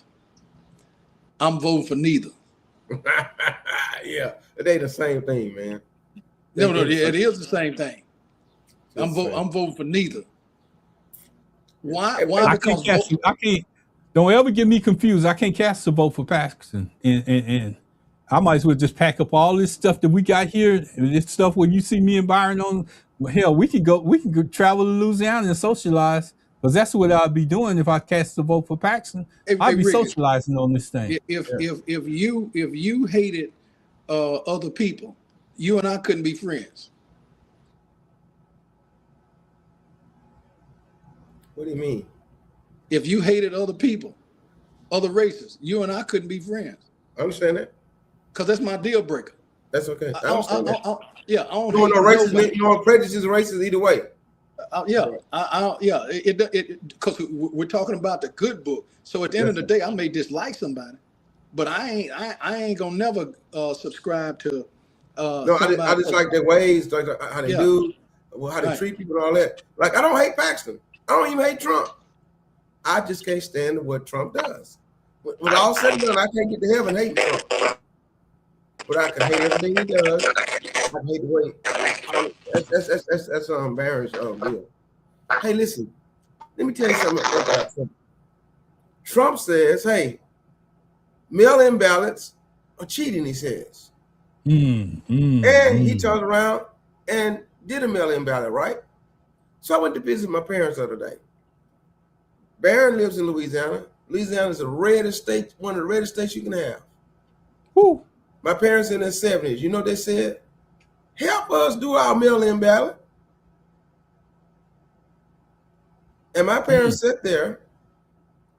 [SPEAKER 2] I'm voting for neither.
[SPEAKER 4] Yeah, it ain't the same thing, man.
[SPEAKER 2] No, it is the same thing. I'm voting for neither. Why? Because
[SPEAKER 1] I can't. Don't ever get me confused. I can't cast a vote for Paxton, and I might as well just pack up all this stuff that we got here. This stuff where you see me and Byron on. Well, hell, we can go travel to Louisiana and socialize, because that's what I'd be doing if I cast a vote for Paxton. I'd be socializing on this thing.
[SPEAKER 2] If you hated other people, you and I couldn't be friends.
[SPEAKER 4] What do you mean?
[SPEAKER 2] If you hated other people, other races, you and I couldn't be friends.
[SPEAKER 4] I understand that.
[SPEAKER 2] Because that's my deal breaker.
[SPEAKER 4] That's okay. I understand that.
[SPEAKER 2] I don't
[SPEAKER 4] hate nobody. You know, prejudice is racist either way.
[SPEAKER 2] Because we're talking about the good book. So at the end of the day, I may dislike somebody, but I ain't gonna never subscribe to.
[SPEAKER 4] No, I just like their ways, like how they do, how they treat people, and all that. Like, I don't hate Paxton. I don't even hate Trump. I just can't stand what Trump does. With all said and done, I can't get to heaven hating Trump. But I can hate everything he does. I can hate the way. That's Barron's deal. Hey, listen. Let me tell you something about Trump. Trump says, "Hey, mail-in ballots are cheating." He says, and he turns around and did a mail-in ballot, right? So I went to visit my parents the other day. Barron lives in Louisiana. Louisiana is the reddest state, one of the reddest states you can have.
[SPEAKER 1] Woo.
[SPEAKER 4] My parents in their 70s, you know what they said? Help us do our mail-in ballot. And my parents sat there,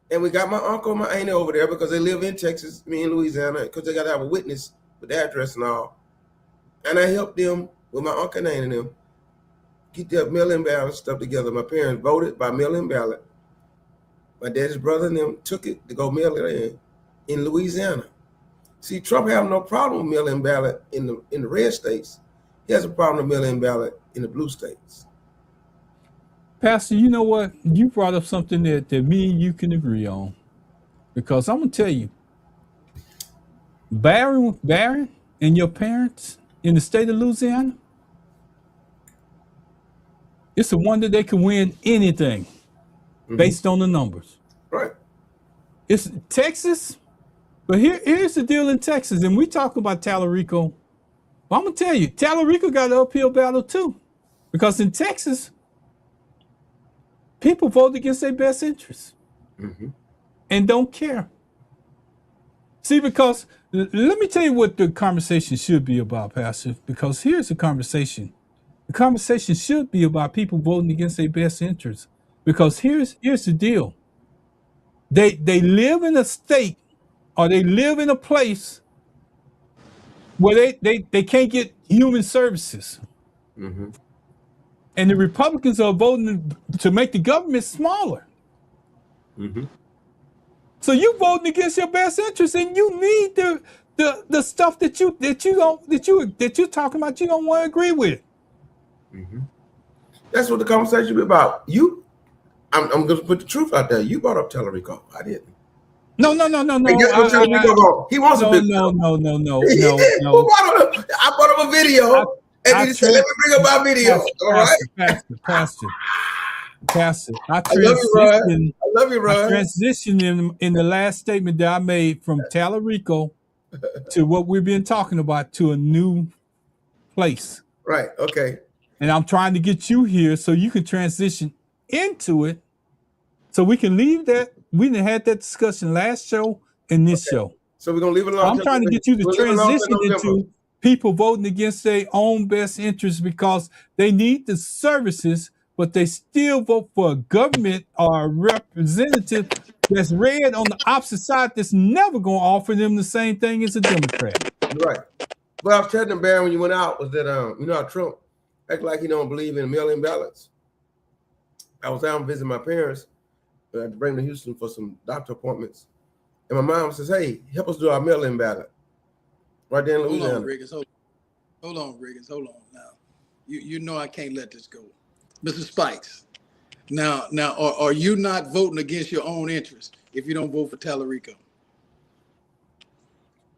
[SPEAKER 4] and we got my uncle and my auntie over there because they live in Texas, me in Louisiana, because they got to have a witness with the address and all. And I helped them with my uncle and auntie and them get their mail-in ballot stuff together. My parents voted by mail-in ballot. My daddy's brother and them took it to go mail it in Louisiana. See, Trump have no problem with mail-in ballot in the red states. He has a problem with mail-in ballot in the blue states.
[SPEAKER 1] Pastor, you know what? You brought up something that me and you can agree on. Because I'm going to tell you, Barron and your parents in the state of Louisiana, it's a wonder they can win anything based on the numbers.
[SPEAKER 4] Right.
[SPEAKER 1] It's Texas, but here's the deal in Texas, and we talk about Tallarico. Well, I'm going to tell you, Tallarico got an uphill battle too. Because in Texas, people vote against their best interests and don't care. See, because let me tell you what the conversation should be about, Pastor, because here's the conversation. The conversation should be about people voting against their best interests. Because here's the deal. They live in a state, or they live in a place where they can't get human services. And the Republicans are voting to make the government smaller. So you voting against your best interest, and you need the stuff that you're talking about you don't want to agree with.
[SPEAKER 4] That's what the conversation be about. I'm going to put the truth out there. You brought up Tallarico. I didn't.
[SPEAKER 1] No.
[SPEAKER 4] Hey, he wants a big
[SPEAKER 1] no.
[SPEAKER 4] I brought up a video, and he said, "Let me bring up my video." All right,
[SPEAKER 1] Pastor. I
[SPEAKER 4] love you, Ron.
[SPEAKER 1] I transitioned in the last statement that I made from Tallarico to what we've been talking about to a new place.
[SPEAKER 4] Right. Okay.
[SPEAKER 1] And I'm trying to get you here so you can transition into it, so we can leave that. We didn't had that discussion last show and this show.
[SPEAKER 4] So we're gonna leave it alone.
[SPEAKER 1] I'm trying to get you to transition into people voting against their own best interests because they need the services, but they still vote for a government or a representative that's red on the opposite side that's never going to offer them the same thing as a Democrat.
[SPEAKER 4] Right. Well, I was telling them, Barry, when you went out, was that you know how Trump act like he don't believe in mail-in ballots. I was out visiting my parents. I had to bring them to Houston for some doctor appointments. And my mom says, hey, help us do our mail-in ballot. Right there in Louisiana.
[SPEAKER 2] Hold on, Riggins. Hold on now. You know I can't let this go. Mr. Spikes, now are you not voting against your own interest if you don't vote for Tallarico?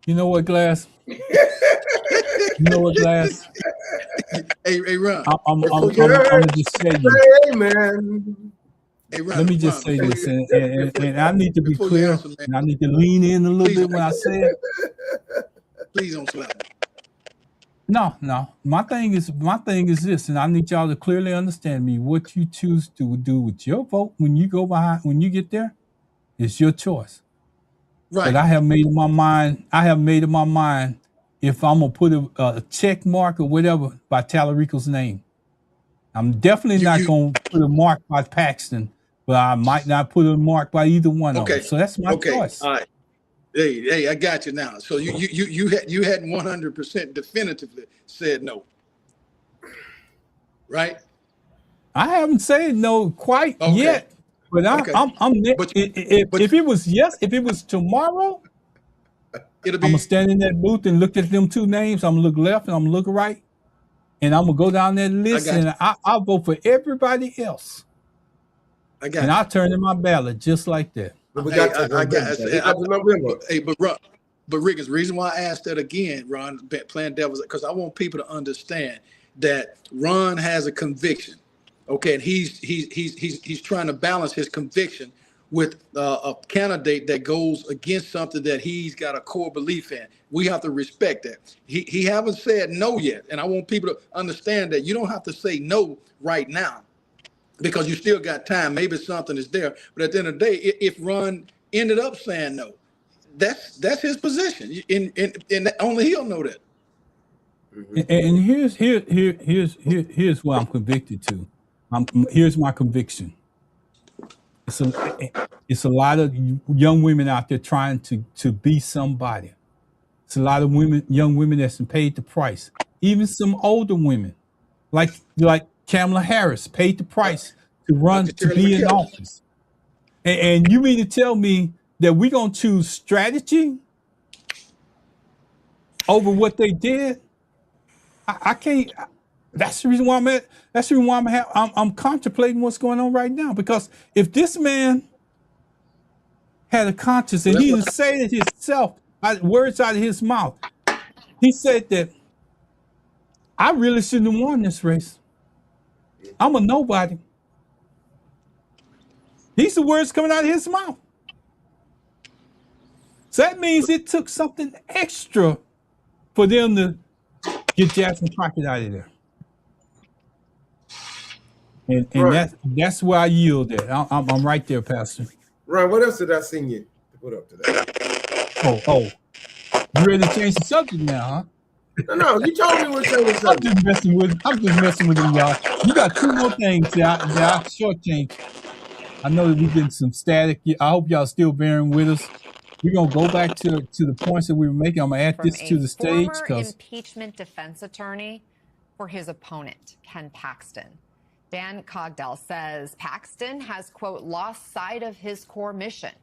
[SPEAKER 1] You know what, Glass? You know what, Glass?
[SPEAKER 2] Hey, Ron.
[SPEAKER 1] I'm gonna just say you.
[SPEAKER 4] Amen.
[SPEAKER 2] Hey, Ron,
[SPEAKER 1] Let me just say this, and I need to be clear, and I need to lean in a little bit when I say it.
[SPEAKER 2] Please don't slap me.
[SPEAKER 1] No. My thing is this, and I need y'all to clearly understand me. What you choose to do with your vote when you get there, is your choice.
[SPEAKER 2] Right.
[SPEAKER 1] But I have made up my mind if I'm gonna put a check mark or whatever by Tallarico's name. I'm definitely not gonna put a mark by Paxton, but I might not put a mark by either one of them. So that's my choice.
[SPEAKER 2] All right. Hey, I got you now. So you hadn't 100% definitively said no, right?
[SPEAKER 1] I haven't said no quite yet, but I'm if it was if it was tomorrow, I'm gonna stand in that booth and look at them two names. I'm gonna look left and I'm gonna look right, and I'm gonna go down that list and I'll vote for everybody else. And I'll turn in my ballot just like that.
[SPEAKER 2] Hey, but Rick, the reason why I asked that again, Ron, playing devil's, because I want people to understand that Ron has a conviction, okay, and he's trying to balance his conviction with a candidate that goes against something that he's got a core belief in. We have to respect that. He haven't said no yet, and I want people to understand that you don't have to say no right now, because you still got time. Maybe something is there. But at the end of the day, if Ron ended up saying no, that's his position. And only he'll know that.
[SPEAKER 1] And here's what I'm convicted to. Here's my conviction. It's a lot of young women out there trying to be somebody. It's a lot of young women that's paid the price. Even some older women, like Kamala Harris, paid the price to run to be in office. And you mean to tell me that we're gonna choose strategy over what they did? I can't. That's the reason why I'm contemplating what's going on right now. Because if this man had a conscience and he didn't say it himself, words out of his mouth, he said that I really shouldn't have won this race. I'm a nobody. These are words coming out of his mouth. So that means it took something extra for them to get Jackson Crockett out of there. And that's where I yield at. I'm right there, Pastor.
[SPEAKER 4] Ron, what else did I send you to put up today?
[SPEAKER 1] Oh. You ready to change the subject now, huh?
[SPEAKER 4] No, you told me we're changing the subject.
[SPEAKER 1] I'm just messing with them, y'all. You got two more things that I shortchange. I know that we getting some static. I hope y'all still bearing with us. We're gonna go back to the points that we were making. I'm gonna add this to the stage because
[SPEAKER 10] impeachment defense attorney for his opponent, Ken Paxton. Dan Cogdell says Paxton has, quote, lost sight of his core mission,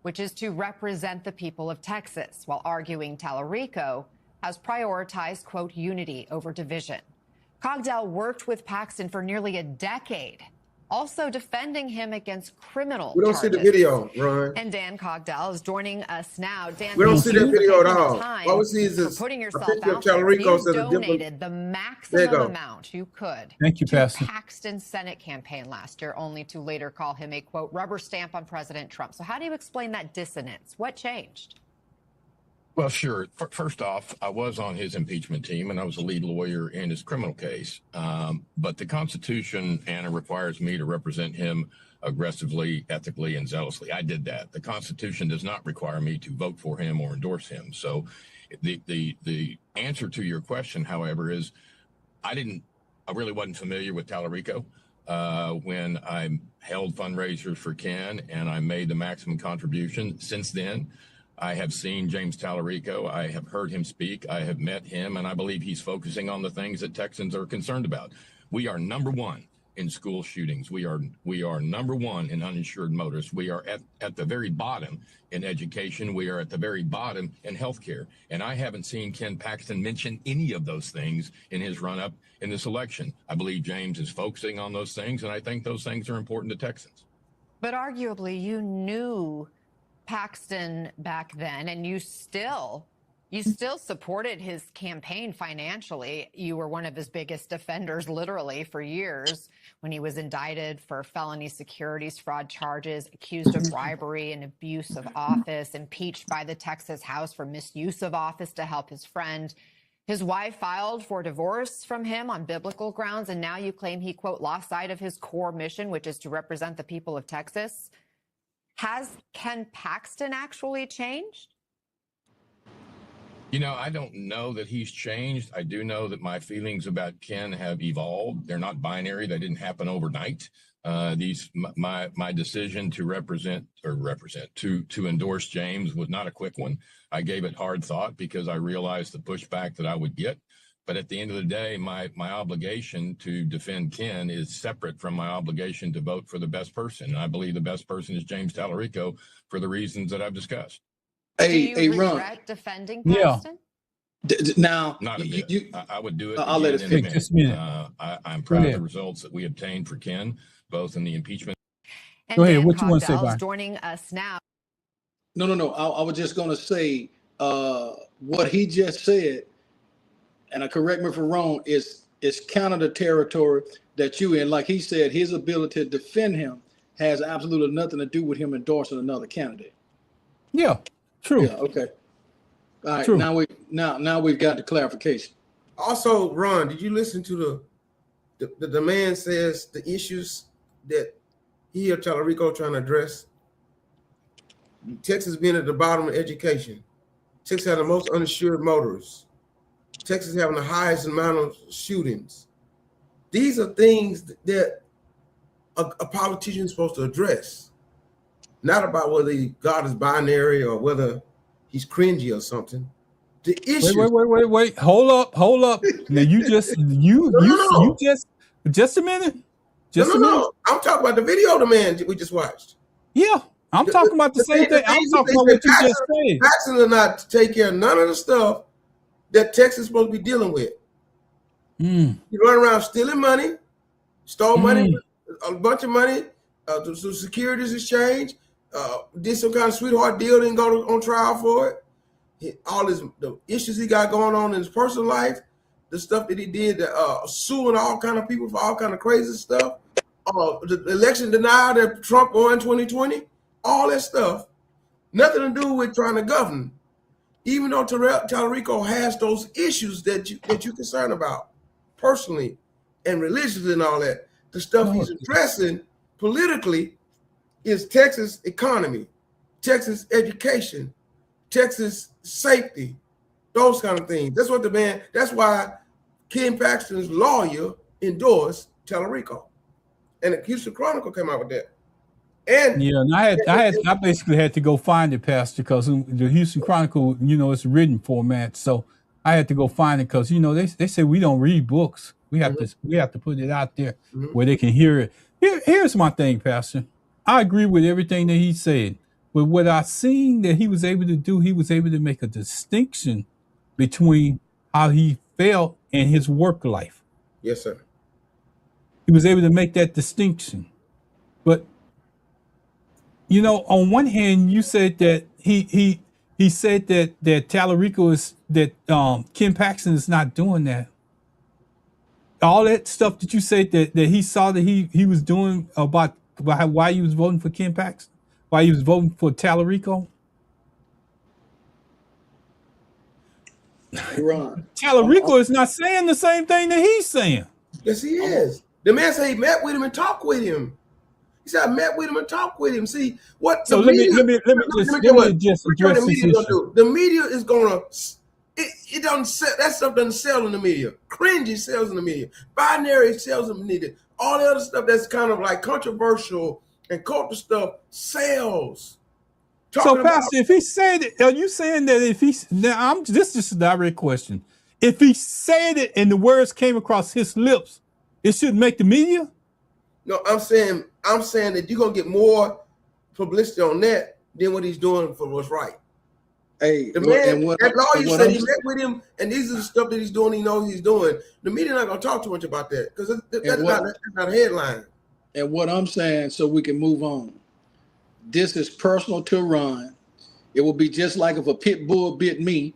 [SPEAKER 10] which is to represent the people of Texas, while arguing Tallarico has prioritized, quote, unity over division. Cogdell worked with Paxton for nearly a decade, also defending him against criminal
[SPEAKER 4] We don't
[SPEAKER 10] charges.
[SPEAKER 4] see the video, Ron.
[SPEAKER 10] And Dan Cogdell is joining us now. Dan,
[SPEAKER 4] we don't see that video at all. All we see is this
[SPEAKER 10] putting yourself
[SPEAKER 4] picture of
[SPEAKER 10] out there.
[SPEAKER 4] Tallarico
[SPEAKER 10] You donated the maximum amount you could
[SPEAKER 1] Thank you,
[SPEAKER 10] to
[SPEAKER 1] Pastor.
[SPEAKER 10] Paxton's Senate campaign last year, only to later call him a, quote, rubber stamp on President Trump. So how do you explain that dissonance? What changed?
[SPEAKER 11] Well, sure. First off, I was on his impeachment team, and I was a lead lawyer in his criminal case. But the Constitution, Anna, requires me to represent him aggressively, ethically, and zealously. I did that. The Constitution does not require me to vote for him or endorse him. So the answer to your question, however, is I really wasn't familiar with Tallarico. when I held fundraisers for Ken and I made the maximum contribution. Since then, I have seen James Tallarico. I have heard him speak. I have met him, and I believe he's focusing on the things that Texans are concerned about. We are number one in school shootings. We are number one in uninsured motorists. We are at the very bottom in education. We are at the very bottom in healthcare. And I haven't seen Ken Paxton mention any of those things in his run-up in this election. I believe James is focusing on those things, and I think those things are important to Texans.
[SPEAKER 10] But arguably, you knew Paxton back then, and you still supported his campaign financially. You were one of his biggest defenders, literally, for years when he was indicted for felony securities fraud charges, accused of bribery and abuse of office, impeached by the Texas House for misuse of office to help his friend. His wife filed for divorce from him on biblical grounds, and now you claim he, quote, lost sight of his core mission, which is to represent the people of Texas. Has Ken Paxton actually changed?
[SPEAKER 11] You know, I don't know that he's changed. I do know that my feelings about Ken have evolved. They're not binary. They didn't happen overnight. My decision to endorse James was not a quick one. I gave it hard thought because I realized the pushback that I would get. But at the end of the day, my obligation to defend Ken is separate from my obligation to vote for the best person. And I believe the best person is James Tallarico for the reasons that I've discussed.
[SPEAKER 10] Do you regret defending Paxton?
[SPEAKER 2] Now,
[SPEAKER 11] not a bit. I would do it.
[SPEAKER 2] I'll let it
[SPEAKER 11] take
[SPEAKER 1] just a minute.
[SPEAKER 11] I'm proud of the results that we obtained for Ken, both in the impeachment.
[SPEAKER 10] And
[SPEAKER 1] Go ahead.
[SPEAKER 10] Dan
[SPEAKER 1] What you want to say,
[SPEAKER 10] Cogdell's
[SPEAKER 1] Byron?
[SPEAKER 10] joining us now.
[SPEAKER 2] No. I was just going to say what he just said, and correct me if I'm wrong, is counter the territory that you in. Like he said, his ability to defend him has absolutely nothing to do with him endorsing another candidate.
[SPEAKER 1] Yeah, true.
[SPEAKER 2] Yeah, okay. All right,
[SPEAKER 1] True.
[SPEAKER 2] now we've got the clarification.
[SPEAKER 4] Also, Ron, did you listen to the man says the issues that he or Tallarico trying to address? Texas being at the bottom of education. Texas having the most uninsured motorists. Texas having the highest amount of shootings. These are things that a politician is supposed to address. Not about whether God is binary or whether he's cringy or something. The issue.
[SPEAKER 1] Wait. Hold up. Now you just just a minute.
[SPEAKER 4] No. I'm talking about the video of the man we just watched.
[SPEAKER 1] Yeah, I'm talking about the same thing. I'm talking about what you just said.
[SPEAKER 4] Paxton will not take care of none of the stuff that Texas is supposed to be dealing with. You run around stealing money, stole money, a bunch of money, to securities exchange, did some kind of sweetheart deal, didn't go on trial for it. All the issues he got going on in his personal life, the stuff that he did, suing all kind of people for all kind of crazy stuff, the election denial that Trump won in 2020, all that stuff, nothing to do with trying to govern. Even though Tallarico has those issues that you're concerned about personally and religiously and all that, the stuff he's addressing politically is Texas economy, Texas education, Texas safety, those kind of things. That's why Ken Paxton's lawyer endorsed Tallarico. And the Houston Chronicle came out with that. And
[SPEAKER 1] I basically had to go find it, Pastor, because the Houston Chronicle, it's written format. So I had to go find it because they say we don't read books. We have to put it out there where they can hear it. Here's my thing, Pastor. I agree with everything that he said. But what I seen that he was able to do, he was able to make a distinction between how he felt and his work life.
[SPEAKER 4] Yes, sir.
[SPEAKER 1] He was able to make that distinction. But on one hand, you said that he said that Tallarico is that Ken Paxton is not doing that. All that stuff that you said that he saw that he was doing about why he was voting for Ken Paxton, why he was voting for Tallarico.
[SPEAKER 2] Ron.
[SPEAKER 1] Tallarico is not saying the same thing that he's saying.
[SPEAKER 4] Yes, he is. The man said he met with him and talked with him. He said, I met with him and talked with him. See what?
[SPEAKER 1] So let me just address this issue.
[SPEAKER 4] The media is gonna. It doesn't sell. That stuff doesn't sell in the media. Cringy sells in the media. Binary sells in the media. All the other stuff that's kind of like controversial and culture stuff sells.
[SPEAKER 1] So, Pastor, if he said it, are you saying that if he now this is a direct question. If he said it and the words came across his lips, it shouldn't make the media?
[SPEAKER 4] No, I'm saying that you're gonna get more publicity on that than what he's doing for what's right.
[SPEAKER 2] Hey,
[SPEAKER 4] the man, that lawyer said he met with him, and these are the stuff that he's doing. He knows he's doing. The media not gonna talk too much about that because that's not a headline.
[SPEAKER 2] And what I'm saying, so we can move on. This is personal to Ron. It would be just like if a pit bull bit me.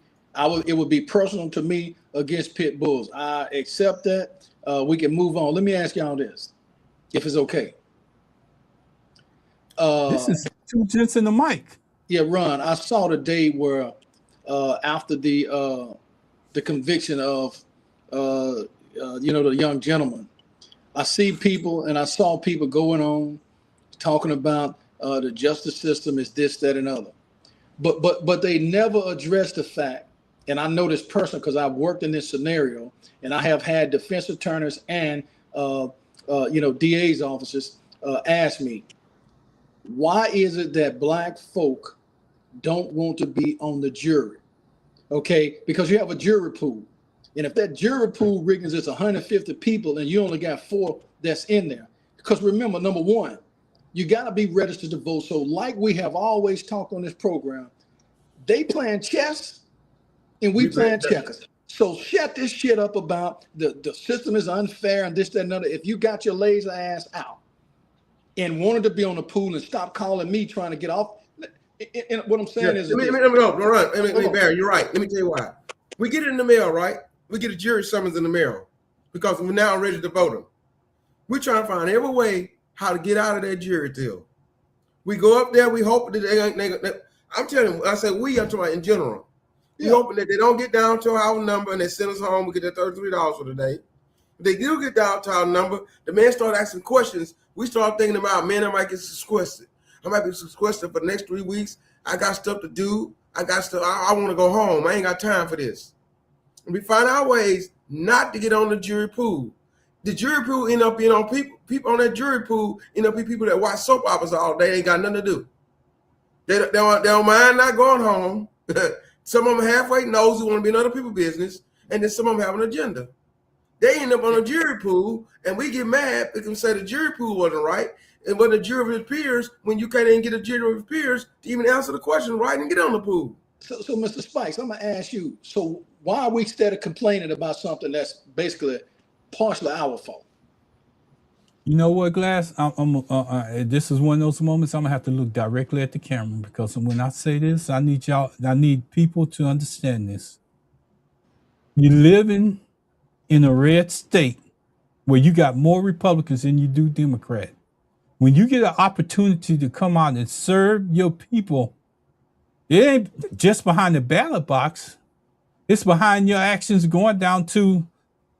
[SPEAKER 2] It would be personal to me against pit bulls. I accept that. We can move on. Let me ask y'all this, if it's okay.
[SPEAKER 1] This is two gents in the mic.
[SPEAKER 2] Yeah, Ron. I saw the day where after the conviction of the young gentleman, I saw people going on talking about the justice system is this, that, and other, but they never addressed the fact. And I know this person because I've worked in this scenario, and I have had defense attorneys and DA's officers ask me, why is it that black folk don't want to be on the jury? Okay, because you have a jury pool. And if that jury pool, Riggins, is 150 people and you only got 4 that's in there. Because remember, number one, you got to be registered to vote. So like we have always talked on this program, they playing chess and we playing checkers. So shut this shit up about the system is unfair and this, that, and other. If you got your laser ass out and wanted to be on the pool and stop calling me trying to get off. And what I'm saying is,
[SPEAKER 4] Barry, you're right. Let me tell you why. We get it in the mail, right? We get a jury summons in the mail because we're now ready to vote them. We're trying to find every way how to get out of that jury deal. We go up there, we hope that I'm telling you, I say I'm talking about in general. We hoping that they don't get down to our number and they send us home. We get that $33 for the day. If they do get down to our number, the man start asking questions. We start thinking about, man, I might get sequestered. I might be sequestered for the next 3 weeks. I got stuff to do. I want to go home. I ain't got time for this. And we find our ways not to get on the jury pool. The jury pool end up being on people on that jury pool end up being people that watch soap operas all day. Ain't got nothing to do. They don't mind not going home. Some of them halfway nosy, want to be in other people's business, and then some of them have an agenda. They end up on a jury pool, and we get mad because we say the jury pool wasn't right. And when the jury of his peers, when you can't even get a jury of his peers to even answer the question right and get on the pool.
[SPEAKER 2] So Mr. Spikes, I'm gonna ask you. So why are we instead of complaining about something that's basically partially our fault?
[SPEAKER 1] You know what, Glass? This is one of those moments I'm gonna have to look directly at the camera because when I say this, I need people to understand this. You're living in a red state where you got more Republicans than you do Democrat. When you get an opportunity to come out and serve your people, it ain't just behind the ballot box. It's behind your actions going down to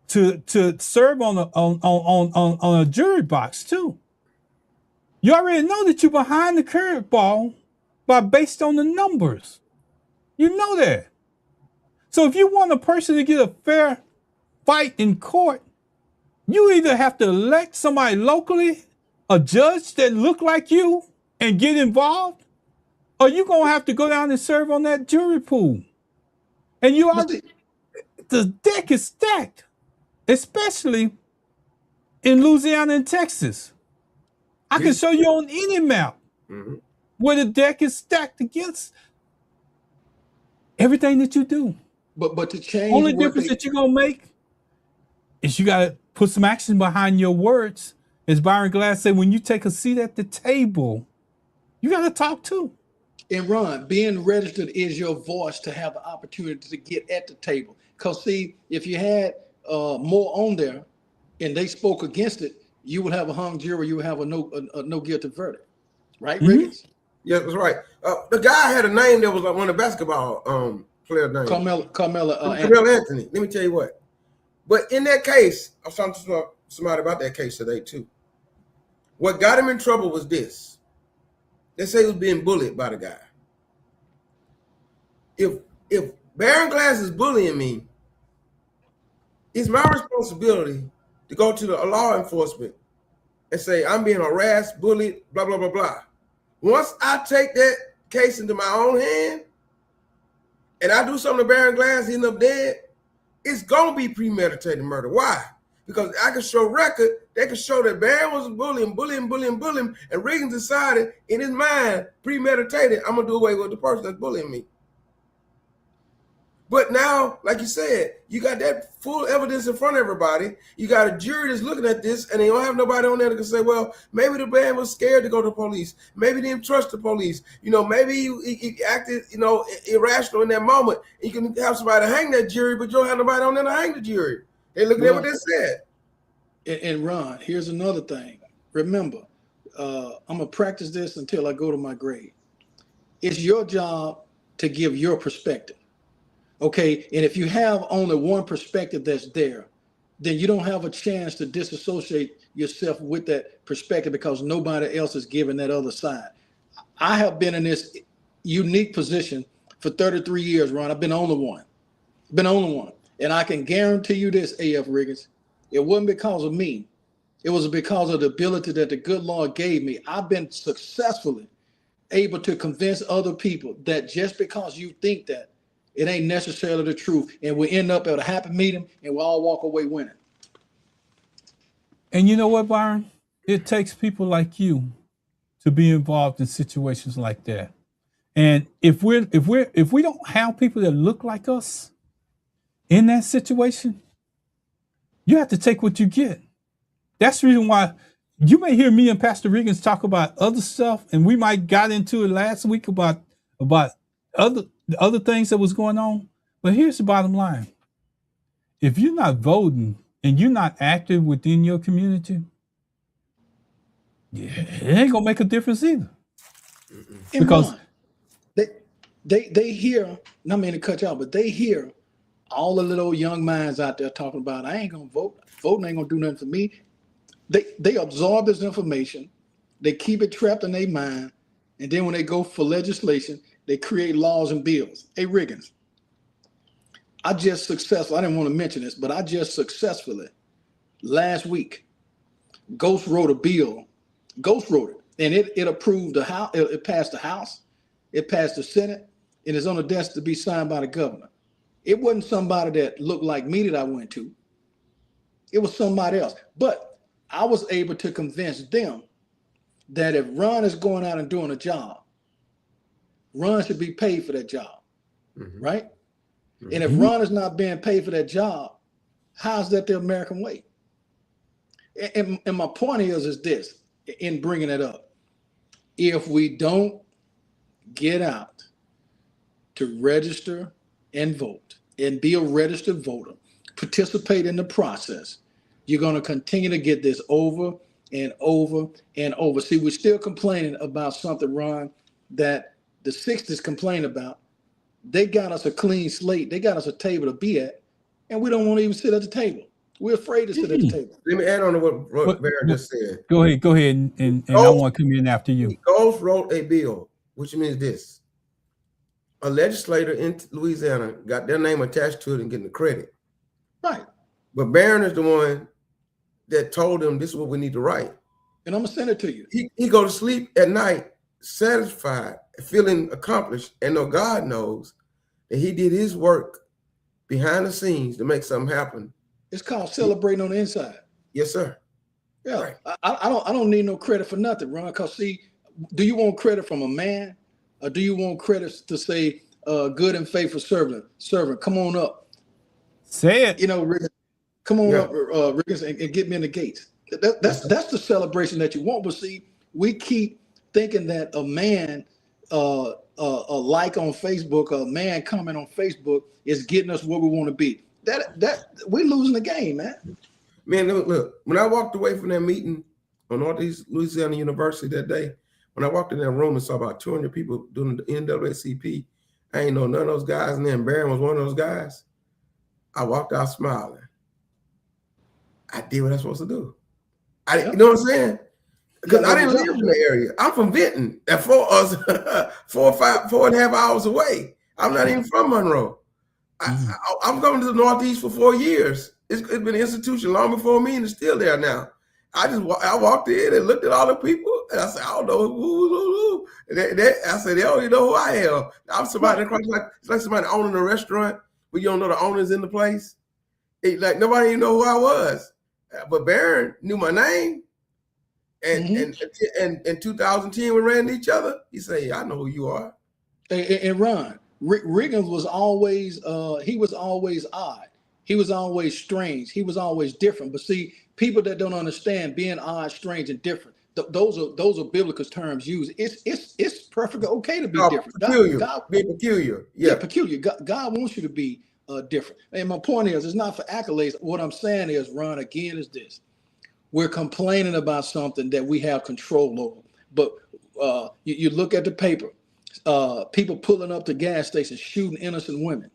[SPEAKER 1] serve on a jury box too. You already know that you're behind the curveball based on the numbers. You know that. So if you want a person to get a fair fight in court, you either have to elect somebody locally, a judge that look like you and get involved, or you're going to have to go down and serve on that jury pool. And the deck is stacked, especially in Louisiana and Texas. I can show you on any map where the deck is stacked against everything that you do.
[SPEAKER 2] But to change,
[SPEAKER 1] only difference that you're going to make is you got to put some action behind your words. As Byron Glass said, when you take a seat at the table, you got to talk too.
[SPEAKER 2] And Ron, being registered is your voice to have the opportunity to get at the table. Because see, if you had more on there and they spoke against it, you would have a hung jury, you would have a no guilty verdict. Right, Riggins?
[SPEAKER 4] Yeah, that's right. The guy had a name that was like one of the basketball player names.
[SPEAKER 2] Carmelo
[SPEAKER 4] Anthony. Let me tell you what. But in that case, I was talking to somebody about that case today too. What got him in trouble was this. They say he was being bullied by the guy. If Baron Glass is bullying me, it's my responsibility to go to the law enforcement and say, I'm being harassed, bullied, blah, blah, blah, blah. Once I take that case into my own hand and I do something to Baron Glass, he end up dead, it's going to be premeditated murder. Why? Because I can show record, they can show that Baron was bullying, and Reagan decided in his mind, premeditated, I'm going to do away with the person that's bullying me. But now, like you said, you got that full evidence in front of everybody. You got a jury that's looking at this, and they don't have nobody on there that can say, well, maybe the man was scared to go to the police. Maybe he didn't trust the police. You know, maybe he acted, you know, irrational in that moment. You can have somebody hang that jury, but you don't have nobody on there to hang the jury. They look at what they said.
[SPEAKER 2] And Ron, here's another thing. Remember, I'm going to practice this until I go to my grave. It's your job to give your perspective. Okay, and if you have only one perspective that's there, then you don't have a chance to disassociate yourself with that perspective because nobody else is giving that other side. I have been in this unique position for 33 years, Ron. I've been the only one. And I can guarantee you this, A.F. Riggins, it wasn't because of me. It was because of the ability that the good Lord gave me. I've been successfully able to convince other people that just because you think that, it ain't necessarily the truth. And we end up at a happy meeting and we all walk away winning.
[SPEAKER 1] And you know what, Byron? It takes people like you to be involved in situations like that. And if we don't have people that look like us in that situation, you have to take what you get. That's the reason why you may hear me and Pastor Riggins talk about other stuff, and we might got into it last week about other things that was going on. But here's the bottom line. If you're not voting and you're not active within your community, it ain't gonna make a difference either.
[SPEAKER 2] And because they hear, not mean to cut you out, but they hear all the little young minds out there talking about, I ain't gonna vote. Voting ain't gonna do nothing for me. They absorb this information, they keep it trapped in their mind, and then when they go for legislation, they create laws and bills. Hey, Riggins, I didn't want to mention this, but I just successfully, last week, Ghost wrote a bill. Ghost wrote it, and it approved the House. It passed the House, it passed the Senate, and it's on the desk to be signed by the governor. It wasn't somebody that looked like me that I went to. It was somebody else. But I was able to convince them that if Ron is going out and doing a job, Ron should be paid for that job, right? Mm-hmm. And if Ron is not being paid for that job, how's that the American way? And my point is this, in bringing it up. If we don't get out to register and vote and be a registered voter, participate in the process, you're going to continue to get this over and over and over. See, we're still complaining about something, Ron, that the 60s complain about. They got us a clean slate. They got us a table to be at, and we don't want to even sit at the table. We're afraid to sit at the table.
[SPEAKER 4] Let me add on to what Baron just said.
[SPEAKER 1] Go ahead, and I want to come in after you.
[SPEAKER 4] Ghost wrote a bill, which means this. A legislator in Louisiana got their name attached to it and getting the credit.
[SPEAKER 2] Right.
[SPEAKER 4] But Baron is the one that told them this is what we need to write.
[SPEAKER 2] And I'm going to send it to you.
[SPEAKER 4] He go to sleep at night satisfied, feeling accomplished, and know God knows that he did his work behind the scenes to make something happen.
[SPEAKER 2] It's called celebrating on the inside.
[SPEAKER 4] Yes, sir.
[SPEAKER 2] Yeah, right. I don't need no credit for nothing, Ron. Because see, do you want credit from a man, or do you want credit to say, "Good and faithful servant, come on up"?
[SPEAKER 1] Say it.
[SPEAKER 2] You know, Riggins, come on up, Riggins, and get me in the gates. That's the celebration that you want. But see, we keep thinking that a man, a like on Facebook, a man comment on Facebook is getting us where we want to be. That we're losing the game, man.
[SPEAKER 4] Man, look, when I walked away from that meeting on Northeast Louisiana University that day, when I walked in that room and saw about 200 people doing the NAACP, I ain't know none of those guys, and then Baron was one of those guys. I walked out smiling. I did what I was supposed to do. You know what I'm saying? Because I didn't live in the area. I'm from Vinton, at 4.5 hours away. I'm not even from Monroe. I'm going to the Northeast for 4 years. It's been an institution long before me, and it's still there now. I walked in and looked at all the people, and I said, I don't know who. And I said, they don't even know who I am. I'm somebody it's like somebody owning a restaurant, but you don't know the owners in the place. Like nobody even know who I was. But Barron knew my name. And in 2010, we ran into each other. He said, yeah, I know who you are.
[SPEAKER 2] And Ron, Riggins was always he was always odd. He was always strange. He was always different. But see, people that don't understand being odd, strange, and different, those are biblical terms used. It's perfectly okay to be different.
[SPEAKER 4] Peculiar. Being peculiar. Yeah,
[SPEAKER 2] peculiar. God wants you to be different. And my point is, it's not for accolades. What I'm saying is, Ron, again, is this. We're complaining about something that we have control over. But you look at the paper, people pulling up to gas stations, shooting innocent women.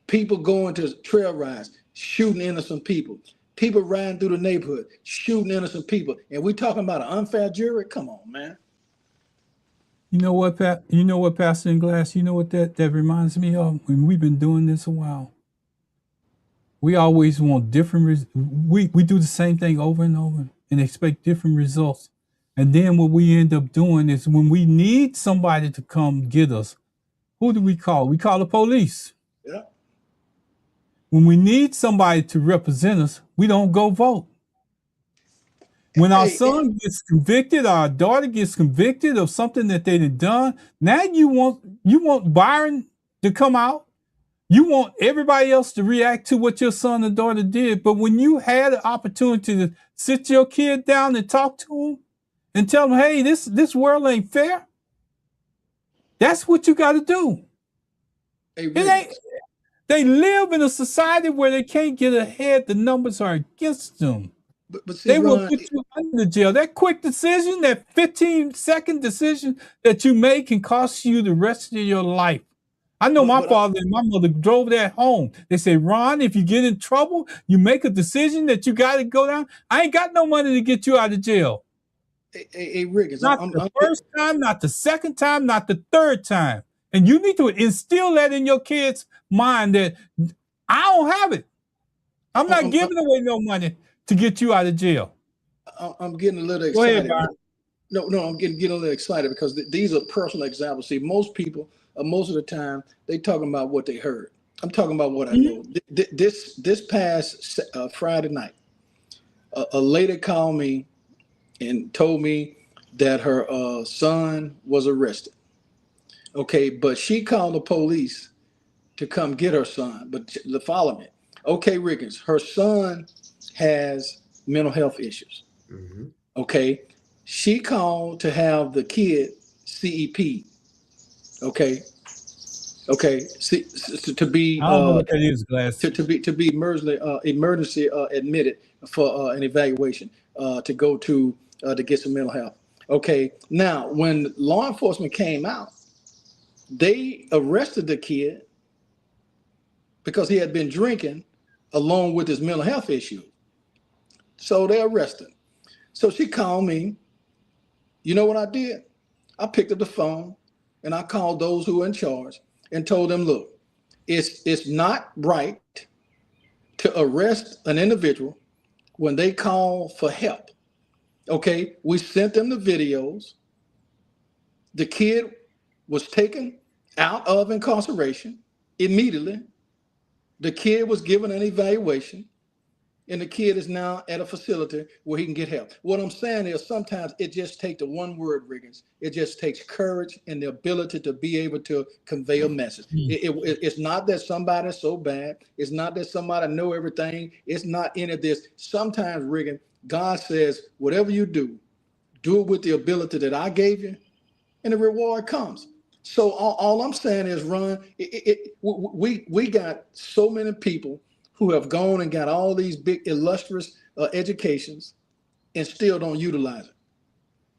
[SPEAKER 2] People going to trail rides, shooting innocent people. People riding through the neighborhood, shooting innocent people. And we talking about an unfair jury? Come on, man.
[SPEAKER 1] You know what, Pat? You know what, Pastor in Glass? You know what that reminds me of? When we've been doing this a while. We always want different. We do the same thing over and over and expect different results. And then what we end up doing is when we need somebody to come get us, who do we call? We call the police.
[SPEAKER 2] Yeah.
[SPEAKER 1] When we need somebody to represent us, we don't go vote. When our son gets convicted, our daughter gets convicted of something that they had done, now you want Byron to come out. You want everybody else to react to what your son or daughter did. But when you had an opportunity to sit your kid down and talk to him and tell them, hey, this world ain't fair, that's what you got to do. They live in a society where they can't get ahead. The numbers are against them.
[SPEAKER 2] But see,
[SPEAKER 1] they will
[SPEAKER 2] Ron,
[SPEAKER 1] put you under jail. That quick decision, that 15-second decision that you make can cost you the rest of your life. I know my father and my mother drove that home. They say, Ron, if you get in trouble, you make a decision that you got to go down. I ain't got no money to get you out of jail.
[SPEAKER 2] Hey, Riggins,
[SPEAKER 1] not the first time, not the second time, not the third time. And you need to instill that in your kids' mind that I don't have it. I'm not giving away no money to get you out of jail.
[SPEAKER 2] I'm getting a little excited.
[SPEAKER 1] Go ahead,
[SPEAKER 2] No, I'm getting a little excited because these are personal examples. See, most people, most of the time, they talking about what they heard. I'm talking about what I know. This past Friday night, a lady called me and told me that her son was arrested. Okay, but she called the police to come get her son. But follow me. Okay, Riggins, her son has mental health issues. Mm-hmm. Okay, she called to have the kid CEP. Okay, to be
[SPEAKER 1] I don't know what that is, Glass.
[SPEAKER 2] to be emergency admitted for an evaluation to go to get some mental health. Okay, now when law enforcement came out, they arrested the kid because he had been drinking along with his mental health issue. So they arrested him. So she called me. You know what I did? I picked up the phone and I called those who were in charge and told them, look, it's not right to arrest an individual when they call for help. Okay, we sent them the videos. The kid was taken out of incarceration immediately. The kid was given an evaluation, and the kid is now at a facility where he can get help. What I'm saying is sometimes it just takes the one word, Riggins. It just takes courage and the ability to be able to convey a message. It's not that somebody's so bad. It's not that somebody know everything. It's not any of this. Sometimes, Riggins, God says, whatever you do it with the ability that I gave you, and the reward comes. So all I'm saying is, Ron, we got so many people who have gone and got all these big illustrious educations and still don't utilize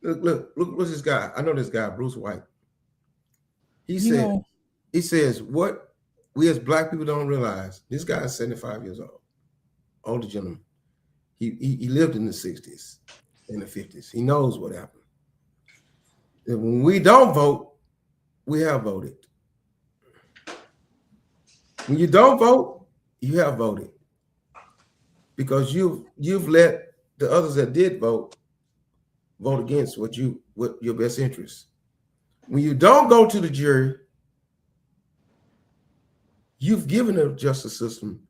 [SPEAKER 2] it.
[SPEAKER 4] Look, what's this guy? I know this guy, Bruce White. He says, what we as Black people don't realize, this guy is 75 years old, older gentleman. He lived in the 60s and the 50s. He knows what happened. And when we don't vote, we have voted. When you don't vote, you have voted, because you've let the others that did vote against what your best interest. When you don't go to the jury, you've given the justice system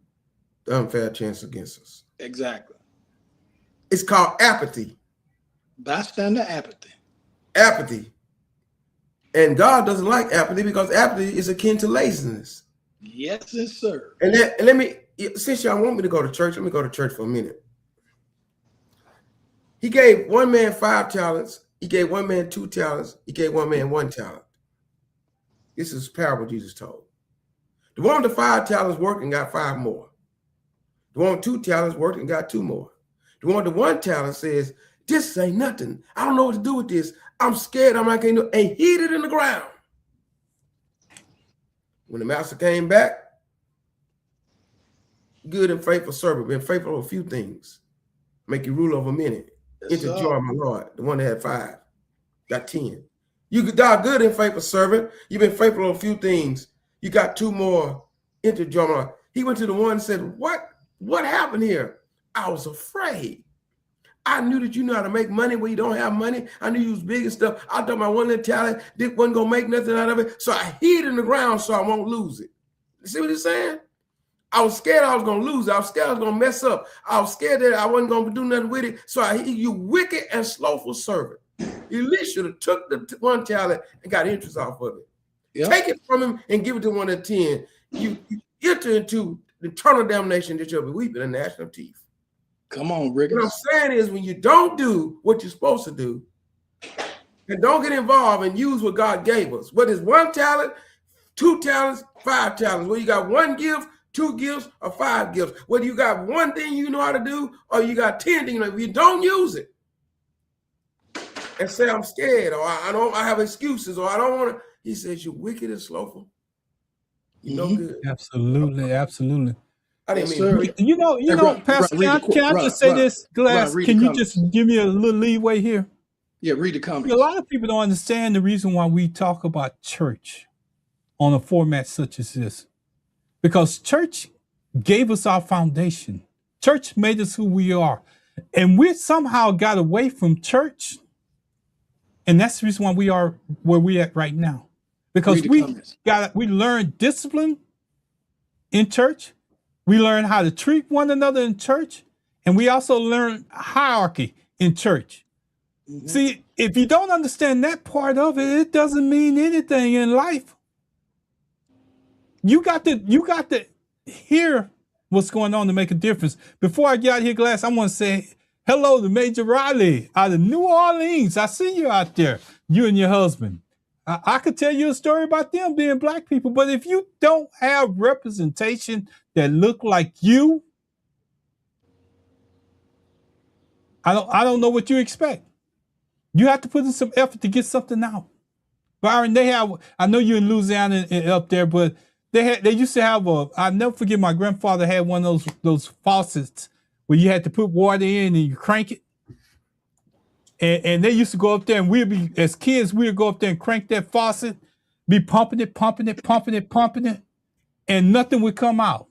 [SPEAKER 4] the unfair chance against us.
[SPEAKER 2] Exactly.
[SPEAKER 4] It's called apathy.
[SPEAKER 2] Bystander apathy.
[SPEAKER 4] Apathy. And God doesn't like apathy because apathy is akin to laziness.
[SPEAKER 2] Yes, sir.
[SPEAKER 4] And let me, since y'all want me to go to church, let me go to church for a minute. He gave one man 5 talents. He gave one man 2 talents. He gave one man 1 talent. This is a parable Jesus told. The one with the 5 talents worked and got 5 more. The one with 2 talents worked and got 2 more. The one with the 1 talent says, this ain't nothing. I don't know what to do with this. I'm scared. I'm not going to do it. And hid it in the ground. When the master came back, good and faithful servant, been faithful over a few things. Make you rule over many. Into joy, my Lord. The one that had 5 got 10. You could die good and faithful servant. You've been faithful on a few things. You got 2 more. Into joy, my Lord. He went to the one and said, what happened here? I was afraid. I knew that you know how to make money when you don't have money. I knew you was big and stuff. I thought my one little talent wasn't going to make nothing out of it. So I hid it in the ground so I won't lose it. You see what he's saying? I was scared I was going to lose it. I was scared I was going to mess up. I was scared that I wasn't going to do nothing with it. So you wicked and slothful servant. You at least should have took the 1 talent and got interest off of it. Yep. Take it from him and give it to one of 10. You enter into eternal damnation that you'll be weeping and gnashing of teeth.
[SPEAKER 2] Come on, Rick.
[SPEAKER 4] What I'm saying is when you don't do what you're supposed to do and don't get involved and use what God gave us, whether it's 1 talent, 2 talents, 5 talents, whether you got 1 gift, 2 gifts, or 5 gifts, whether you got 1 thing you know how to do or you got 10 things, if you don't use it and say, I'm scared, or I have excuses, or I don't want to, he says, you're wicked and slothful. You know good.
[SPEAKER 1] Absolutely, absolutely.
[SPEAKER 4] I didn't mean
[SPEAKER 1] you know, Pastor, can I just say this, Glass? Can you just give me a little leeway here?
[SPEAKER 2] Yeah, read the comments.
[SPEAKER 1] A lot of people don't understand the reason why we talk about church on a format such as this. Because church gave us our foundation. Church made us who we are. And we somehow got away from church. And that's the reason why we are where we're at right now. Because we learned discipline in church. We learn how to treat one another in church, and we also learn hierarchy in church. Mm-hmm. See, if you don't understand that part of it, it doesn't mean anything in life. You got to hear what's going on to make a difference. Before I get out here, Glass, I want to say hello to Major Riley out of New Orleans. I see you out there, you and your husband. I could tell you a story about them being Black people, but if you don't have representation that look like you, I don't know what you expect. You have to put in some effort to get something out. Byron, I know you're in Louisiana up there, but they used to have I'll never forget, my grandfather had one of those faucets where you had to put water in and you crank it. And they used to go up there, and as kids, we'd go up there and crank that faucet, be pumping it, and nothing would come out.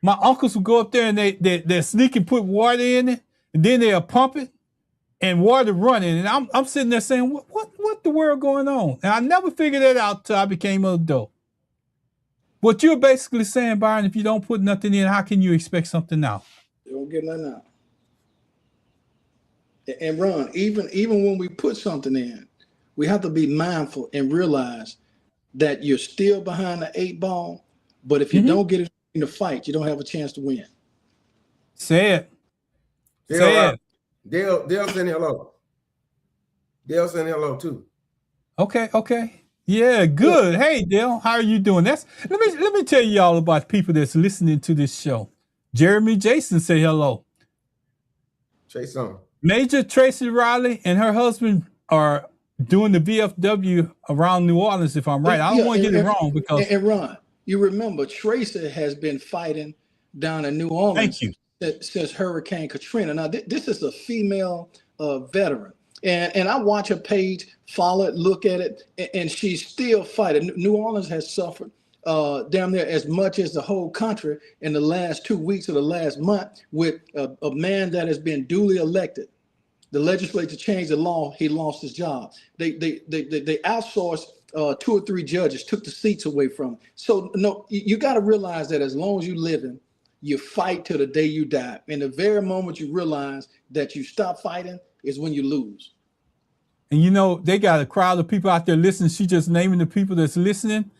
[SPEAKER 1] My uncles would go up there and they sneak and put water in it, and then they'll pump it, and water running. And I'm sitting there saying, what the world going on? And I never figured that out till I became an adult. What you're basically saying, Byron, if you don't put nothing in, how can you expect something out?
[SPEAKER 2] You don't get nothing out. And Ron, even when we put something in, we have to be mindful and realize that you're still behind the 8 ball. But if you don't get it in the fight, you don't have a chance to win.
[SPEAKER 1] Say it. Say it.
[SPEAKER 4] Dale saying hello. Dale saying hello too.
[SPEAKER 1] Okay. Yeah, good. Hey, Dale, how are you doing? Let me tell you all about people that's listening to this show. Jeremy Jason say hello.
[SPEAKER 4] Jason.
[SPEAKER 1] Major Tracy Riley and her husband are doing the VFW around New Orleans, if I'm right. I don't want to get it wrong because.
[SPEAKER 2] And Ron, you remember Tracy has been fighting down in New Orleans.
[SPEAKER 1] Thank you.
[SPEAKER 2] Since Hurricane Katrina. Now, this is a female veteran. And I watch her page, follow it, look at it, and she's still fighting. New Orleans has suffered damn near as much as the whole country in the last 2 weeks of the last month with a man that has been duly elected. The legislature changed the law. He lost his job. They outsourced 2 or 3 judges, took the seats away from him. So no, you got to realize that as long as you living, you fight till the day you die. And the very moment you realize that you stop fighting is when you lose.
[SPEAKER 1] And you know, they got a crowd of people out there listening. She just naming the people that's listening.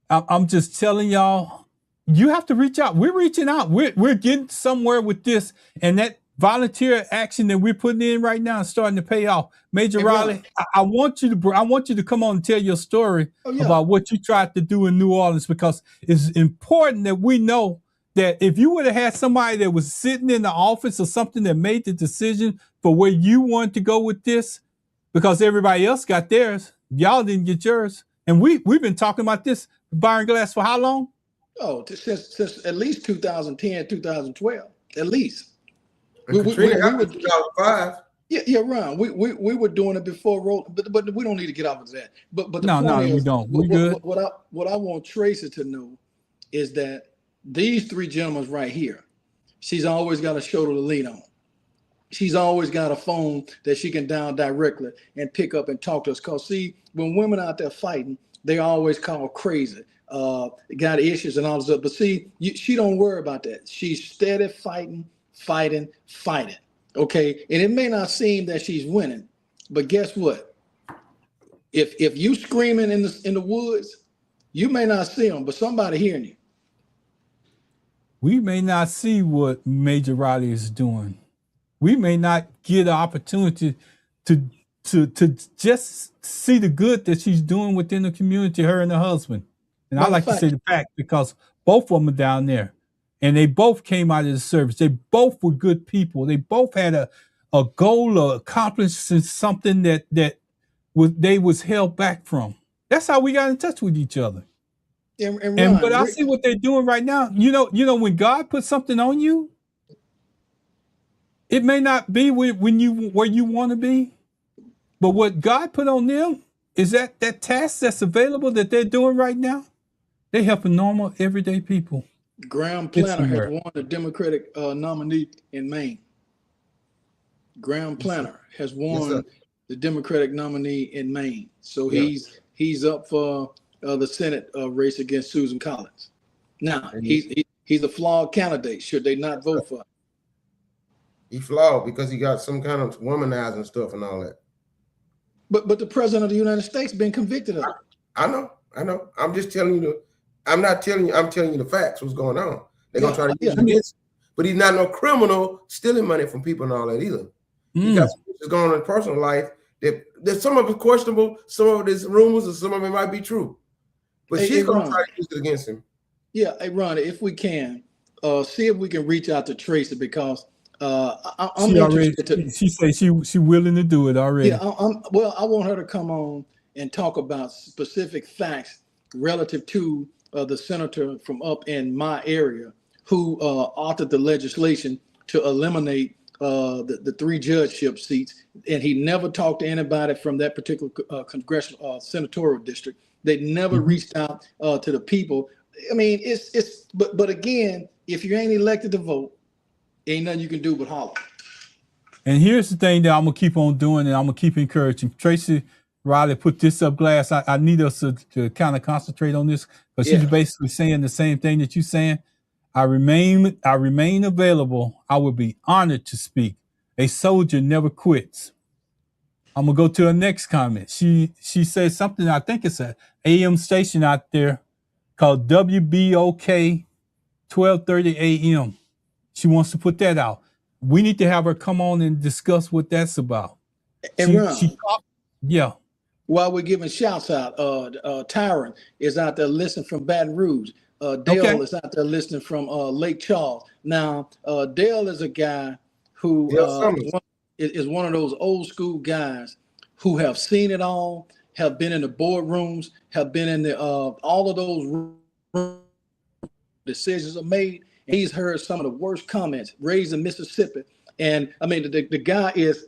[SPEAKER 1] I'm just telling y'all, you have to reach out. We're reaching out. We're getting somewhere with this. And that volunteer action that we're putting in right now is starting to pay off. Major Riley, I want you to come on and tell your story about what you tried to do in New Orleans, because it's important that we know that if you would have had somebody that was sitting in the office or something that made the decision for where you wanted to go with this, because everybody else got theirs, y'all didn't get yours. And we've been talking about this, Byron Glass, for how long?
[SPEAKER 2] Oh, since at least 2010, 2012, at least.
[SPEAKER 4] We were 2005.
[SPEAKER 2] Yeah, Ron. We were doing it before, but we don't need to get off of that. But the point is,
[SPEAKER 1] we don't. We good.
[SPEAKER 2] What I want Tracy to know is that these 3 gentlemen right here, she's always got a shoulder to lean on. She's always got a phone that she can dial directly and pick up and talk to us. Because see, when women out there fighting, they always call crazy. Got issues and all this stuff. But see, she don't worry about that. She's steady fighting. Okay, and it may not seem that she's winning, but guess what? If you screaming in the woods, you may not see them, but somebody hearing you.
[SPEAKER 1] We may not see what Major Riley is doing. We may not get an opportunity to just see the good that she's doing within the community, her and her husband. And I like to say the fact, because both of them are down there. And they both came out of the service. They both were good people. They both had a goal of accomplishing something that they was held back from. That's how we got in touch with each other. But I see what they're doing right now. You know, when God puts something on you, it may not be where you want to be, but what God put on them is that task that's available that they're doing right now. They're helping normal, everyday people.
[SPEAKER 2] Graham Planter has won the Democratic nominee in Maine. Graham Planter has won the Democratic nominee in Maine. So he's up for the Senate race against Susan Collins. Now, he's a flawed candidate, should they not vote for him.
[SPEAKER 4] He's flawed because he got some kind of womanizing stuff and all that.
[SPEAKER 2] But the president of the United States been convicted of it.
[SPEAKER 4] I know. I'm just telling you I'm telling you the facts, what's going on. They're going to try to use this. But he's not no criminal stealing money from people and all that either. He got some things going on in his personal life that some of it's questionable, some of it is rumors, and some of it might be true. But she's going to try to use it against him. Yeah,
[SPEAKER 2] hey, Ron, if we can, see if we can reach out to Tracy, because I'm interested.
[SPEAKER 1] She says she willing to do it already.
[SPEAKER 2] Yeah, I want her to come on and talk about specific facts relative to the senator from up in my area who authored the legislation to eliminate the 3 judgeship seats, and he never talked to anybody from that particular congressional senatorial district. They never reached out to the people. I mean, but again, if you ain't elected to vote, ain't nothing you can do but holler.
[SPEAKER 1] And here's the thing that I'm gonna keep on doing, and I'm gonna keep encouraging. Tracy Riley put this up, Glass. I need us to kind of concentrate on this, because she's basically saying the same thing that you're saying. I remain available. I will be honored to speak. A soldier never quits. I'm gonna go to her next comment. She says something. I think it's a AM station out there called WBOK 1230 AM. She wants to put that out. We need to have her come on and discuss what that's about.
[SPEAKER 2] And while we're giving shouts out, Tyron is out there listening from Baton Rouge. Dale is out there listening from Lake Charles. Now, Dale is a guy who is one of those old school guys who have seen it all, have been in the boardrooms, have been in the all of those rooms, decisions are made. He's heard some of the worst comments, raised in Mississippi. And I mean, the guy is,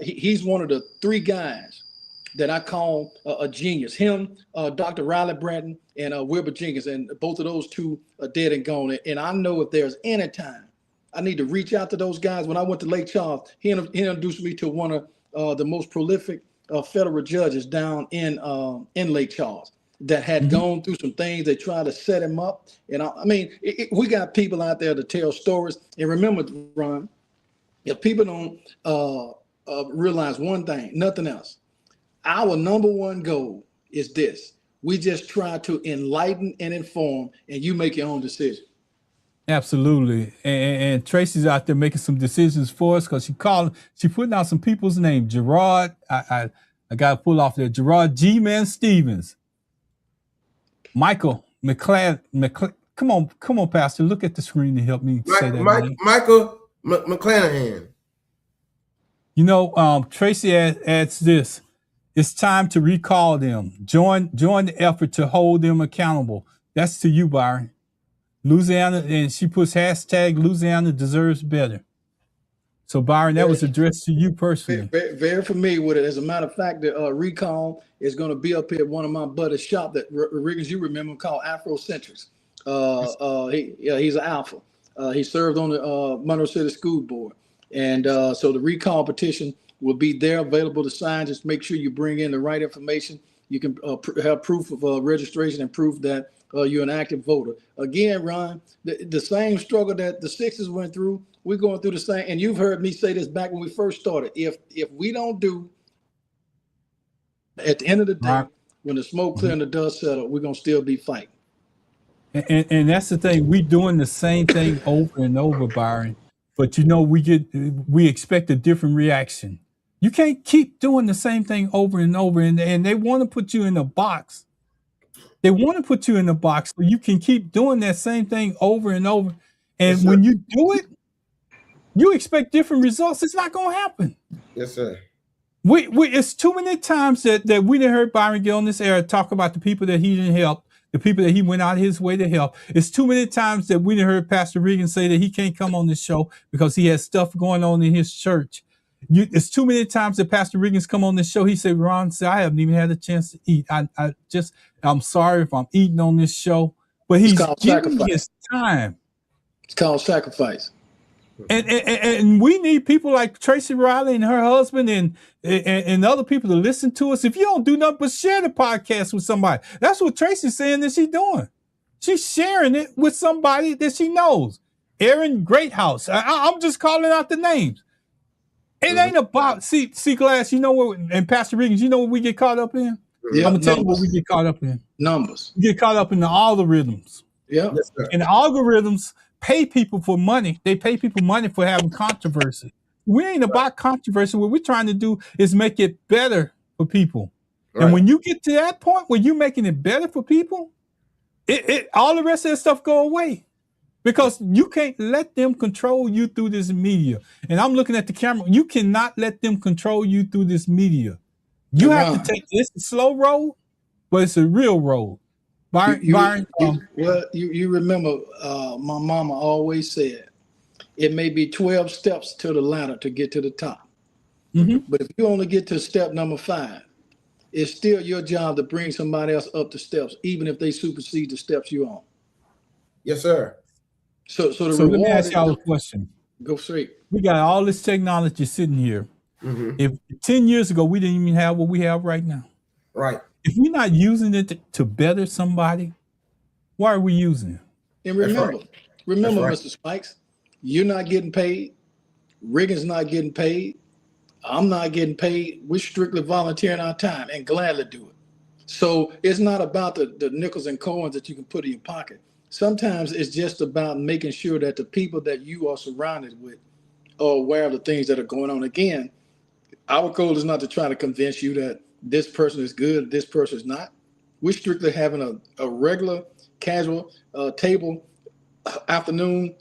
[SPEAKER 2] he's one of the 3 guys that I call a genius. Him, Dr. Riley Bratton, and Wilbur Jenkins, and both of those two are dead and gone. And I know if there's any time I need to reach out to those guys. When I went to Lake Charles, he introduced me to one of the most prolific federal judges down in Lake Charles that had gone through some things. They tried to set him up. And I mean, we got people out there to tell stories. And remember, Ron, if people don't realize one thing, nothing else, our number one goal is this. We just try to enlighten and inform, and you make your own decision.
[SPEAKER 1] Absolutely. And Tracy's out there making some decisions for us because she putting out some people's names. Gerard, I got to pull off there. Gerard G-Man Stevens. Michael McClad. Come on, Pastor. Look at the screen to help me say that name.
[SPEAKER 4] Michael McClanahan.
[SPEAKER 1] You know, Tracy adds this. It's time to recall them. Join the effort to hold them accountable. That's to you, Byron. Louisiana, and she puts hashtag Louisiana deserves better. So Byron, that was addressed to you personally.
[SPEAKER 2] Very, very familiar with it. As a matter of fact, the recall is going to be up here at one of my buddies' shop that Riggins, you remember, called Afrocentrics. He's an alpha. He served on the Monroe City School Board. And so the recall petition will be there available to sign. Just make sure you bring in the right information. You can have proof of registration and proof that you're an active voter. Again, Ron, the same struggle that the Sixers went through, we're going through the same. And you've heard me say this back when we first started. If we don't do, at the end of the day, when the smoke clear and the dust settle, we're going to still be fighting.
[SPEAKER 1] And that's the thing. We're doing the same thing over and over, Byron. But, you know, we expect a different reaction. You can't keep doing the same thing over and over. And they want to put you in a box. They want to put you in a box so you can keep doing that same thing over and over. And when you do it, you expect different results. It's not going to happen.
[SPEAKER 4] Yes, sir.
[SPEAKER 1] It's too many times that we didn't hear Byron get on this air talk about the people that he didn't help, the people that he went out his way to help. It's too many times that we didn't hear Pastor Regan say that he can't come on this show because he has stuff going on in his church. It's too many times that Pastor Regan's come on this show. He said, Ron, I haven't even had a chance to eat. I'm sorry if I'm eating on this show, but he's giving his time.
[SPEAKER 2] It's called sacrifice.
[SPEAKER 1] And we need people like Tracy Riley and her husband and other people to listen to us. If you don't do nothing but share the podcast with somebody, that's what Tracy's saying that she's doing. She's sharing it with somebody that she knows. Aaron Greathouse. I'm just calling out the names. It ain't about see Glass. You know what? And Pastor Regan, you know what we get caught up in?
[SPEAKER 2] Yeah,
[SPEAKER 1] I'm gonna tell you what we get caught up in.
[SPEAKER 2] Numbers.
[SPEAKER 1] We get caught up in the algorithms.
[SPEAKER 2] Yeah.
[SPEAKER 4] Yes,
[SPEAKER 1] and the algorithms pay people for money. They pay people money for having controversy. We ain't about controversy. What we're trying to do is make it better for people. Right. And when you get to that point where you're making it better for people, all the rest of that stuff go away. Because you can't let them control you through this media. And I'm looking at the camera. You cannot let them control you through this media. You have to take this slow road, but it's a real road. Byron,
[SPEAKER 2] you remember my mama always said, it may be 12 steps to the ladder to get to the top. Mm-hmm. But if you only get to step number 5, it's still your job to bring somebody else up the steps, even if they supersede the steps you're on.
[SPEAKER 4] Yes, sir.
[SPEAKER 1] So let me ask y'all a question.
[SPEAKER 2] Go straight.
[SPEAKER 1] We got all this technology sitting here. Mm-hmm. If 10 years ago, we didn't even have what we have right now.
[SPEAKER 4] Right.
[SPEAKER 1] If we're not using it to better somebody, why are we using it?
[SPEAKER 2] And remember, Mr. Spikes, you're not getting paid. Regan's not getting paid. I'm not getting paid. We're strictly volunteering our time and gladly do it. So it's not about the nickels and coins that you can put in your pocket. Sometimes it's just about making sure that the people that you are surrounded with are aware of the things that are going on. Again, our goal is not to try to convince you that this person is good, this person is not. We're strictly having a regular, casual table, afternoon,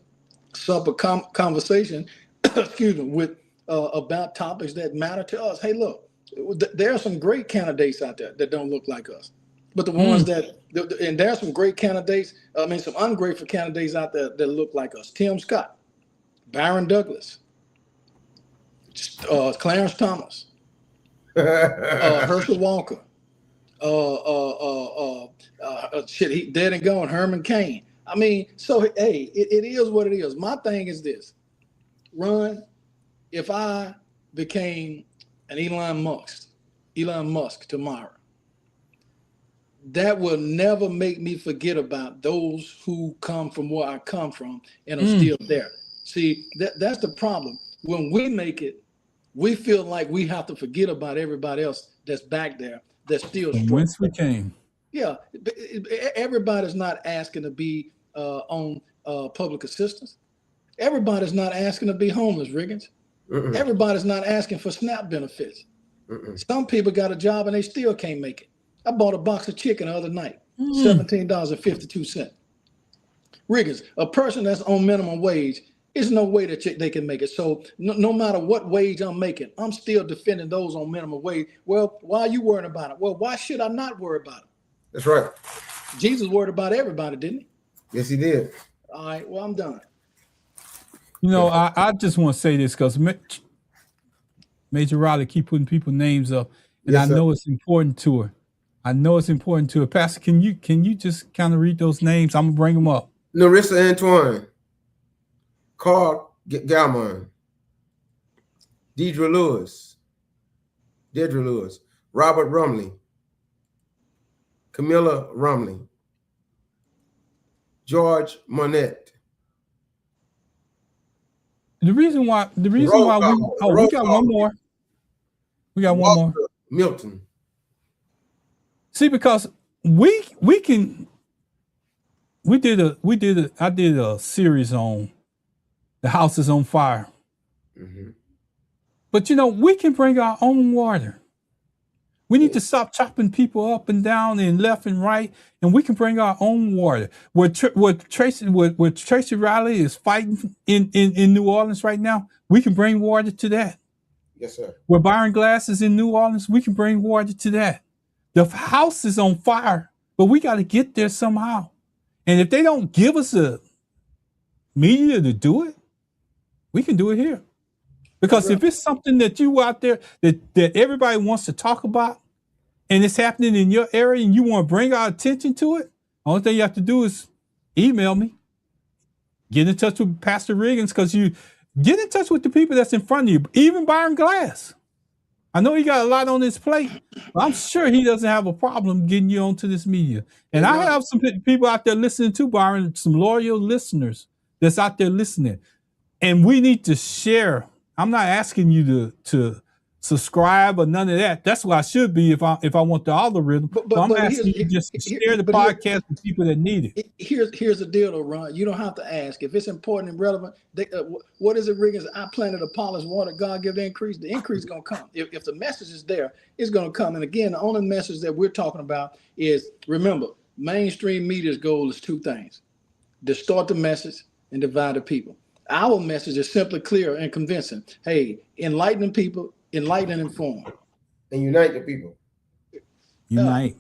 [SPEAKER 2] supper conversation, with about topics that matter to us. Hey, look, there are some great candidates out there that don't look like us. But the ones and there are some great candidates, some ungrateful candidates out there that look like us. Tim Scott, Byron Douglas, Clarence Thomas, Herschel Walker. Shit, he dead and gone. Herman Cain. I mean, so hey, it is what it is. My thing is this, Ron. If I became an Elon Musk tomorrow, that will never make me forget about those who come from where I come from and are still there. See, that's the problem. When we make it, we feel like we have to forget about everybody else that's back there that's still struggling.
[SPEAKER 1] Whence we came.
[SPEAKER 2] Yeah, everybody's not asking to be on public assistance. Everybody's not asking to be homeless, Riggins. Everybody's not asking for SNAP benefits. Some people got a job and they still can't make it. I bought a box of chicken the other night, $17.52. Riggins, a person that's on minimum wage, there's no way that they can make it. So no matter what wage I'm making, I'm still defending those on minimum wage. Well, why are you worried about it? Well, why should I not worry about it?
[SPEAKER 4] That's right.
[SPEAKER 2] Jesus worried about everybody, didn't he?
[SPEAKER 4] Yes, he did.
[SPEAKER 2] All right, well, I'm done.
[SPEAKER 1] You know, I just want to say this because Major Riley keep putting people's names up, and yes, I know it's important to her. I know it's important to her. Pastor, can you just kind of read those names? I'm gonna bring them up.
[SPEAKER 4] Narissa Antoine, Carl Galman, Deidre Lewis, Robert Rumley, Camilla Rumley, George Monette.
[SPEAKER 1] The reason why we got one more. We got one more.
[SPEAKER 4] Milton.
[SPEAKER 1] See, because I did a series on the house is on fire. But you know, we can bring our own water. We need to stop chopping people up and down and left and right, and we can bring our own water. What Tracy Riley is fighting in New Orleans right now, we can bring water to that.
[SPEAKER 4] Yes, sir.
[SPEAKER 1] Where Byron Glass is in New Orleans, we can bring water to that. The house is on fire, but we got to get there somehow. And if they don't give us a media to do it, we can do it here. Because if it's something that you out there that everybody wants to talk about, and it's happening in your area and you want to bring our attention to it, only thing you have to do is email me. Get in touch with Pastor Riggins, because you get in touch with the people that's in front of you, even Byron Glass. I know he got a lot on his plate, but I'm sure he doesn't have a problem getting you onto this media. And I have some people out there listening to Byron, some loyal listeners that's out there listening. And we need to share. I'm not asking you to subscribe or none of that. That's what I should be if I want the algorithm. But I'm asking you just to share the podcast with people that need it.
[SPEAKER 2] Here's the deal, though, Ron. You don't have to ask. If it's important and relevant, what is it, Riggins? I planted a polished water. God give the increase. The increase is going to come. If the message is there, it's going to come. And again, the only message that we're talking about is, remember, mainstream media's goal is two things: distort the message and divide the people. Our message is simply clear and convincing. Hey, enlightening people, enlighten and inform.
[SPEAKER 4] And unite the people.
[SPEAKER 1] Unite.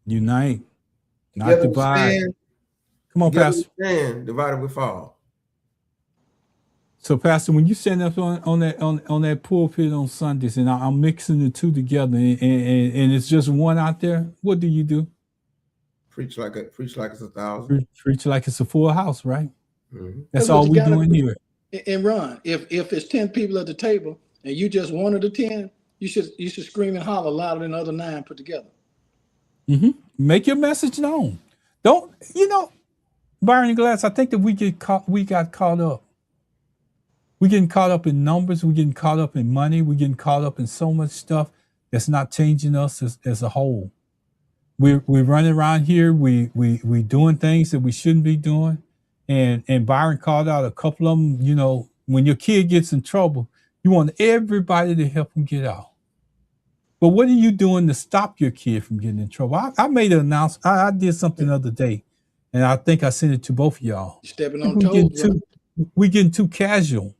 [SPEAKER 1] Not divide. Come on, Pastor.
[SPEAKER 4] Stand, divided we fall.
[SPEAKER 1] So, Pastor, when you stand up on that pulpit on Sundays, and I'm mixing the two together, and it's just one out there, what do you do?
[SPEAKER 4] Preach like it's 1,000.
[SPEAKER 1] Preach like it's a full house, right? That's all we're doing here.
[SPEAKER 2] And Ron, if it's 10 people at the table and you just one of the 10, you should scream and holler louder than the other 9 put together.
[SPEAKER 1] Make your message known. Don't, Byron Glass, I think that we got caught up. We're getting caught up in numbers. We're getting caught up in money. We're getting caught up in so much stuff that's not changing us as a whole. We're running around here. We doing things that we shouldn't be doing. And Byron called out a couple of them. When your kid gets in trouble, you want everybody to help him get out. But what are you doing to stop your kid from getting in trouble? I made an announcement. I did something the other day, and I think I sent it to both of y'all.
[SPEAKER 2] You're stepping on toes.
[SPEAKER 1] We're getting too casual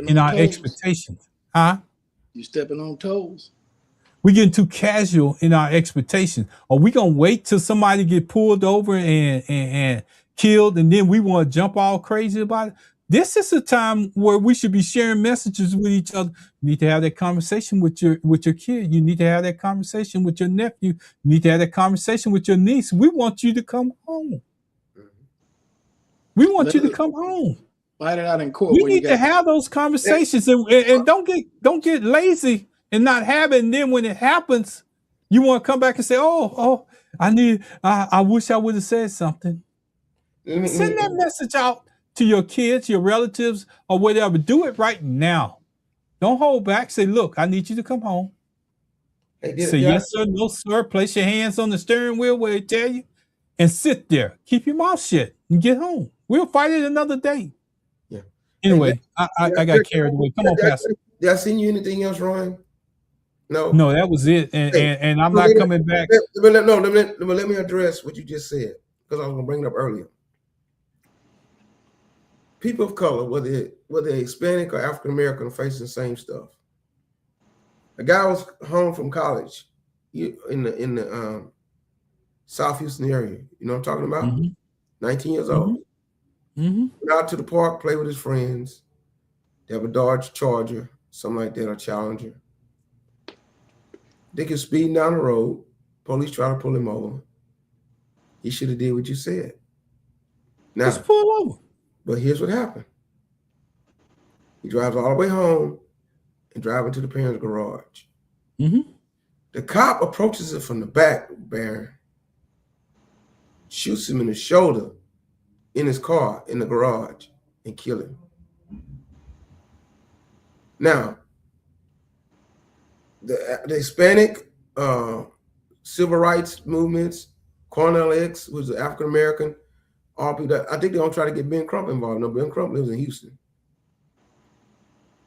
[SPEAKER 1] in our expectations. Huh?
[SPEAKER 2] You're stepping on toes.
[SPEAKER 1] We're getting too casual in our expectations. Are we going to wait till somebody get pulled over and killed, and then we want to jump all crazy about it? This is a time where we should be sharing messages with each other. You need to have that conversation with your kid. You need to have that conversation with your nephew. You need to have that conversation with your niece. We want you to come home. We want you to come home.
[SPEAKER 2] Fight it out in court.
[SPEAKER 1] You need to have those conversations and don't get lazy and not have it. And then when it happens, you want to come back and say, "Oh, I wish I would have said something." Send that message out to your kids, your relatives, or whatever. Do it right now. Don't hold back. Say, "Look, I need you to come home." Say yes sir, no sir. Place your hands on the steering wheel where it tell you, and sit there. Keep your mouth shut and get home. We'll fight it another day.
[SPEAKER 4] Yeah.
[SPEAKER 1] Anyway, I got carried away. Come on, Pastor.
[SPEAKER 4] Did I send you anything else, Ryan?
[SPEAKER 1] No, that was it. And I'm not coming back.
[SPEAKER 4] Let me address what you just said, because I was going to bring it up earlier. People of color, whether Hispanic or African American, are facing the same stuff. A guy was home from college in the South Houston area. You know what I'm talking about?
[SPEAKER 1] Mm-hmm.
[SPEAKER 4] 19 years old.
[SPEAKER 1] Mm-hmm.
[SPEAKER 4] Went out to the park, play with his friends. They have a Dodge Charger, something like that, a Challenger. They could speed down the road. Police try to pull him over. He should have did what you said. Now,
[SPEAKER 1] just pull over.
[SPEAKER 4] But here's what happened. He drives all the way home and drives into the parents' garage.
[SPEAKER 1] Mm-hmm.
[SPEAKER 4] The cop approaches him from the back, Baron, shoots him in the shoulder in his car in the garage and kill him. Now, the Hispanic civil rights movements, Cornel X was an African American. All people, I think they're gonna try to get Ben Crump involved. No, Ben Crump lives in Houston.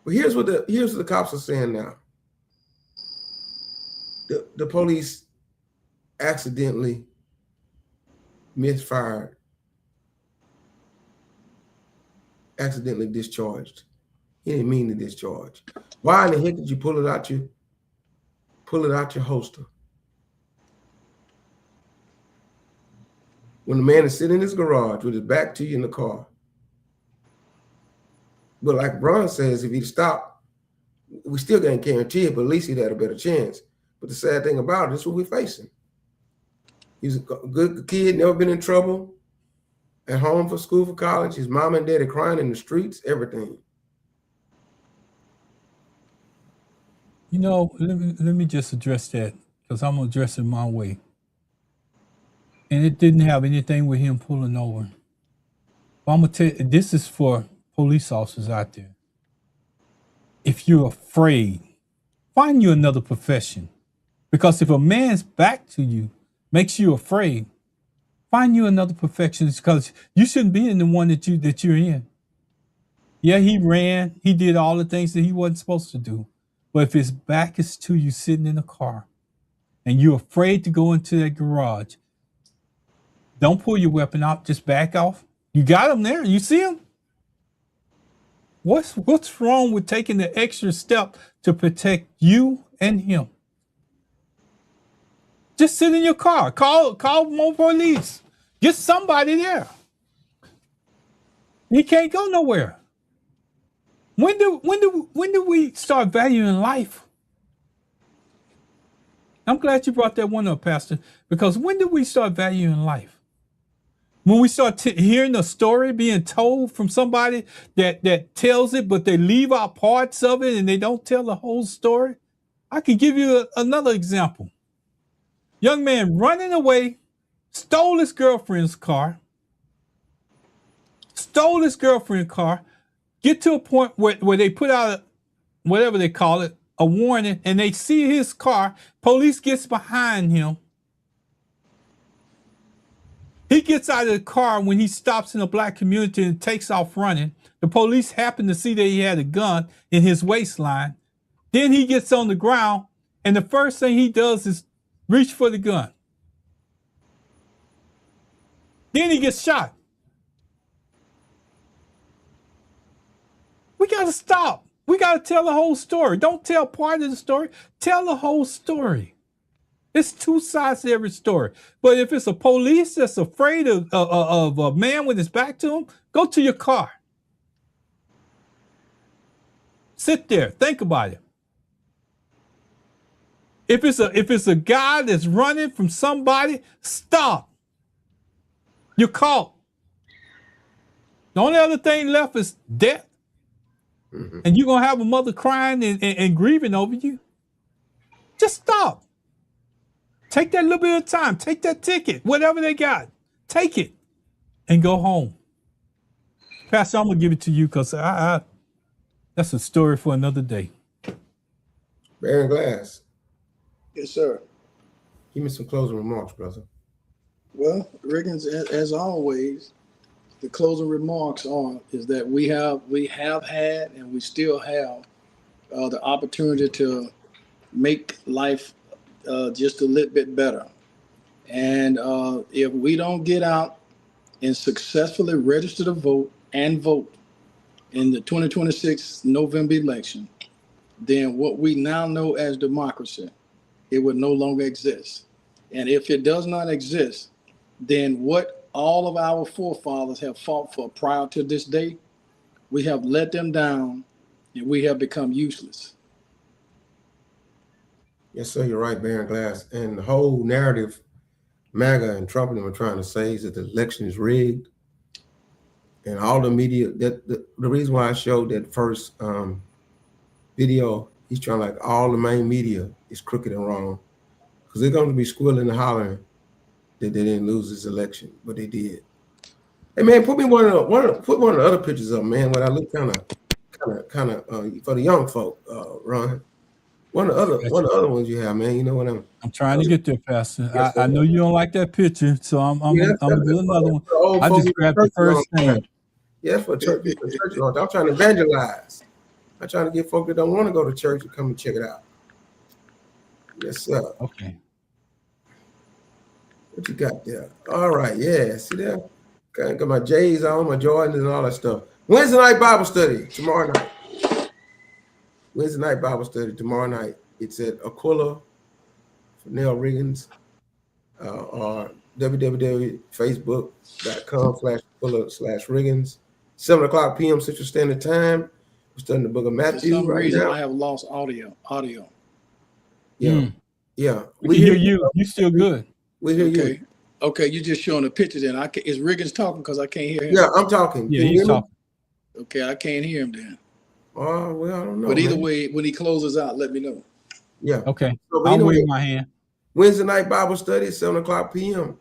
[SPEAKER 4] But here's what the cops are saying now. The police accidentally misfired, accidentally discharged. He didn't mean to discharge. Why in the heck did you pull it out your holster? When the man is sitting in his garage with his back to you in the car. But like Bron says, if he'd stopped, we still can't guarantee it, but at least he'd had a better chance. But the sad thing about it, this is what we're facing. He's a good kid, never been in trouble, at home for school, for college. His mom and daddy crying in the streets, everything.
[SPEAKER 1] You know, let me just address that, because I'm going to address it my way. And it didn't have anything with him pulling over. But I'm going to tell you, this is for police officers out there. If you're afraid, find you another profession. Because if a man's back to you makes you afraid, find you another profession, because you shouldn't be in the one that you're in. Yeah, he ran. He did all the things that he wasn't supposed to do. But if his back is to you sitting in a car and you're afraid to go into that garage, don't pull your weapon out. Just back off. You got him there. You see him? What's wrong with taking the extra step to protect you and him? Just sit in your car. Call more police. Get somebody there. He can't go nowhere. When do we start valuing life? I'm glad you brought that one up, Pastor, because when do we start valuing life? When we start hearing a story being told from somebody that tells it, but they leave out parts of it and they don't tell the whole story. I could give you another example. Young man running away, stole his girlfriend's car, get to a point where they put out whatever they call it, a warning, and they see his car. Police gets behind him. He gets out of the car when he stops in a black community and takes off running. The police happen to see that he had a gun in his waistline. Then he gets on the ground, and the first thing he does is reach for the gun. Then he gets shot. We got to stop. We got to tell the whole story. Don't tell part of the story. Tell the whole story. It's two sides to every story. But if it's a police that's afraid of a man with his back to him, go to your car. Sit there, think about it. If it's a guy that's running from somebody, stop. You're caught. The only other thing left is death. Mm-hmm. And you're gonna have a mother crying and grieving over you. Just stop. Take that little bit of time. Take that ticket, whatever they got. Take it and go home. Pastor, I'm gonna give it to you because that's a story for another day.
[SPEAKER 4] Baron Glass.
[SPEAKER 2] Yes, sir.
[SPEAKER 4] Give me some closing remarks, brother.
[SPEAKER 2] Well, Riggins, as always, the closing remarks is that we have had and we still have the opportunity to make life just a little bit better. And if we don't get out and successfully register to vote and vote in the 2026 November election, then what we now know as democracy, it would no longer exist. And if it does not exist, then what all of our forefathers have fought for prior to this day, we have let them down and we have become useless.
[SPEAKER 4] Yes, sir, you're right, Baron Glass. And the whole narrative MAGA and Trump and them are trying to say is that the election is rigged. And all the media, the reason why I showed that first video, he's trying like all the main media is crooked and wrong. Because they're going to be squealing and hollering that they didn't lose this election, but they did. Hey man, put one of the other pictures up, man. When I look kind of for the young folk, Ron. One of the other ones you have, man. You know what
[SPEAKER 1] I'm trying to get there, Pastor. I know you don't like that picture, so I'm gonna do another one. I just grabbed the first thing.
[SPEAKER 4] Yeah, for church. I'm trying to evangelize. I'm trying to get folk that don't want to go to church to come and check it out. Yes, sir.
[SPEAKER 1] Okay.
[SPEAKER 4] What you got there? All right, yeah. See there? Got my J's on, my Jordans, and all that stuff. Wednesday night Bible study tomorrow night. Wednesday night Bible study tomorrow night. It's at Aquila for Nell Riggins or www.facebook.com/Aquila/Riggins. 7:00 p.m. Central Standard Time. We're studying the book of Matthew.
[SPEAKER 2] For some reason,
[SPEAKER 4] now.
[SPEAKER 2] I have lost audio.
[SPEAKER 4] Yeah. Yeah.
[SPEAKER 1] We hear you. You still good.
[SPEAKER 4] We hear you.
[SPEAKER 2] Okay, you just showing the picture then. Is Riggins talking because I can't hear him?
[SPEAKER 4] Yeah, I'm talking.
[SPEAKER 1] Yeah, he's talking.
[SPEAKER 2] Okay, I can't hear him then.
[SPEAKER 4] Oh, well, I don't know.
[SPEAKER 2] But either way, when he closes out, let me know.
[SPEAKER 4] Yeah.
[SPEAKER 1] Okay. So I'll wave my hand.
[SPEAKER 4] Wednesday night Bible study, 7:00 p.m.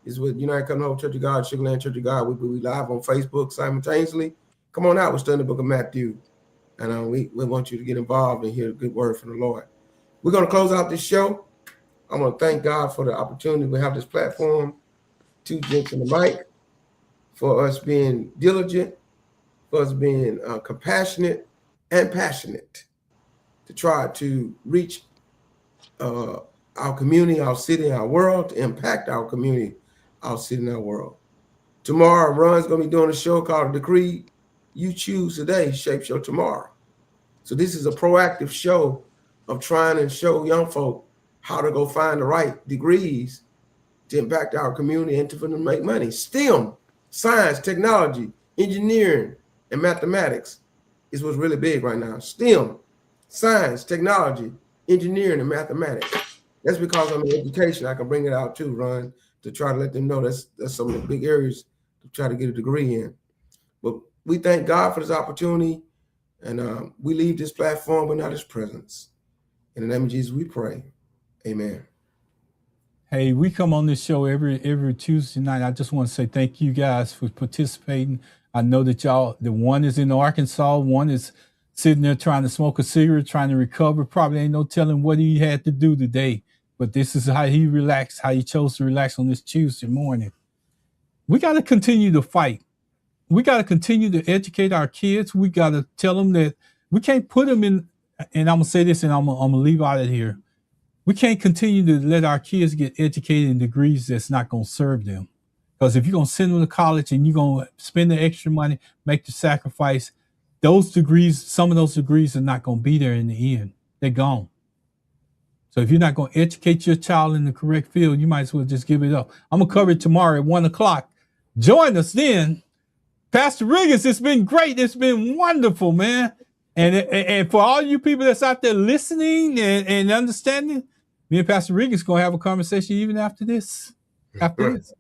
[SPEAKER 4] is with United Covenant Church of God, Sugar Land Church of God. We live on Facebook simultaneously. Come on out. We're studying the book of Matthew. And we want you to get involved and hear a good word from the Lord. We're going to close out this show. I want to thank God for the opportunity we have this platform, Two Gents in the Mic, for us being diligent, for us being compassionate and passionate to try to reach our community, our city, our world, to impact our community, our city, and our world. Tomorrow, Ron's going to be doing a show called The Decree You Choose Today Shapes Your Tomorrow. So this is a proactive show of trying to show young folk how to go find the right degrees to impact our community and to make money. STEM, science, technology, engineering, and mathematics is what's really big right now. STEM, science, technology, engineering, and mathematics. That's because I'm in education. I can bring it out too, Ron, to try to let them know that's some of the big areas to try to get a degree in. But we thank God for this opportunity, and we leave this platform but not his presence. In the name of Jesus, we pray. Amen.
[SPEAKER 1] Hey, we come on this show every Tuesday night. I just want to say thank you guys for participating. I know that the one is in Arkansas, one is sitting there trying to smoke a cigarette, trying to recover. Probably ain't no telling what he had to do today, but this is how he relaxed, how he chose to relax on this Tuesday morning. We got to continue to fight. We got to continue to educate our kids. We got to tell them that we can't put them in, and I'm going to say this and I'm going to leave out of here. We can't continue to let our kids get educated in degrees that's not going to serve them. Because if you're going to send them to college and you're going to spend the extra money, make the sacrifice, those degrees, some of those degrees are not going to be there in the end. They're gone. So if you're not going to educate your child in the correct field, you might as well just give it up. I'm going to cover it tomorrow at 1:00. Join us then. Pastor Riggins, it's been great. It's been wonderful, man. And for all you people that's out there listening and understanding, me and Pastor Regan's going to have a conversation even after this. After this.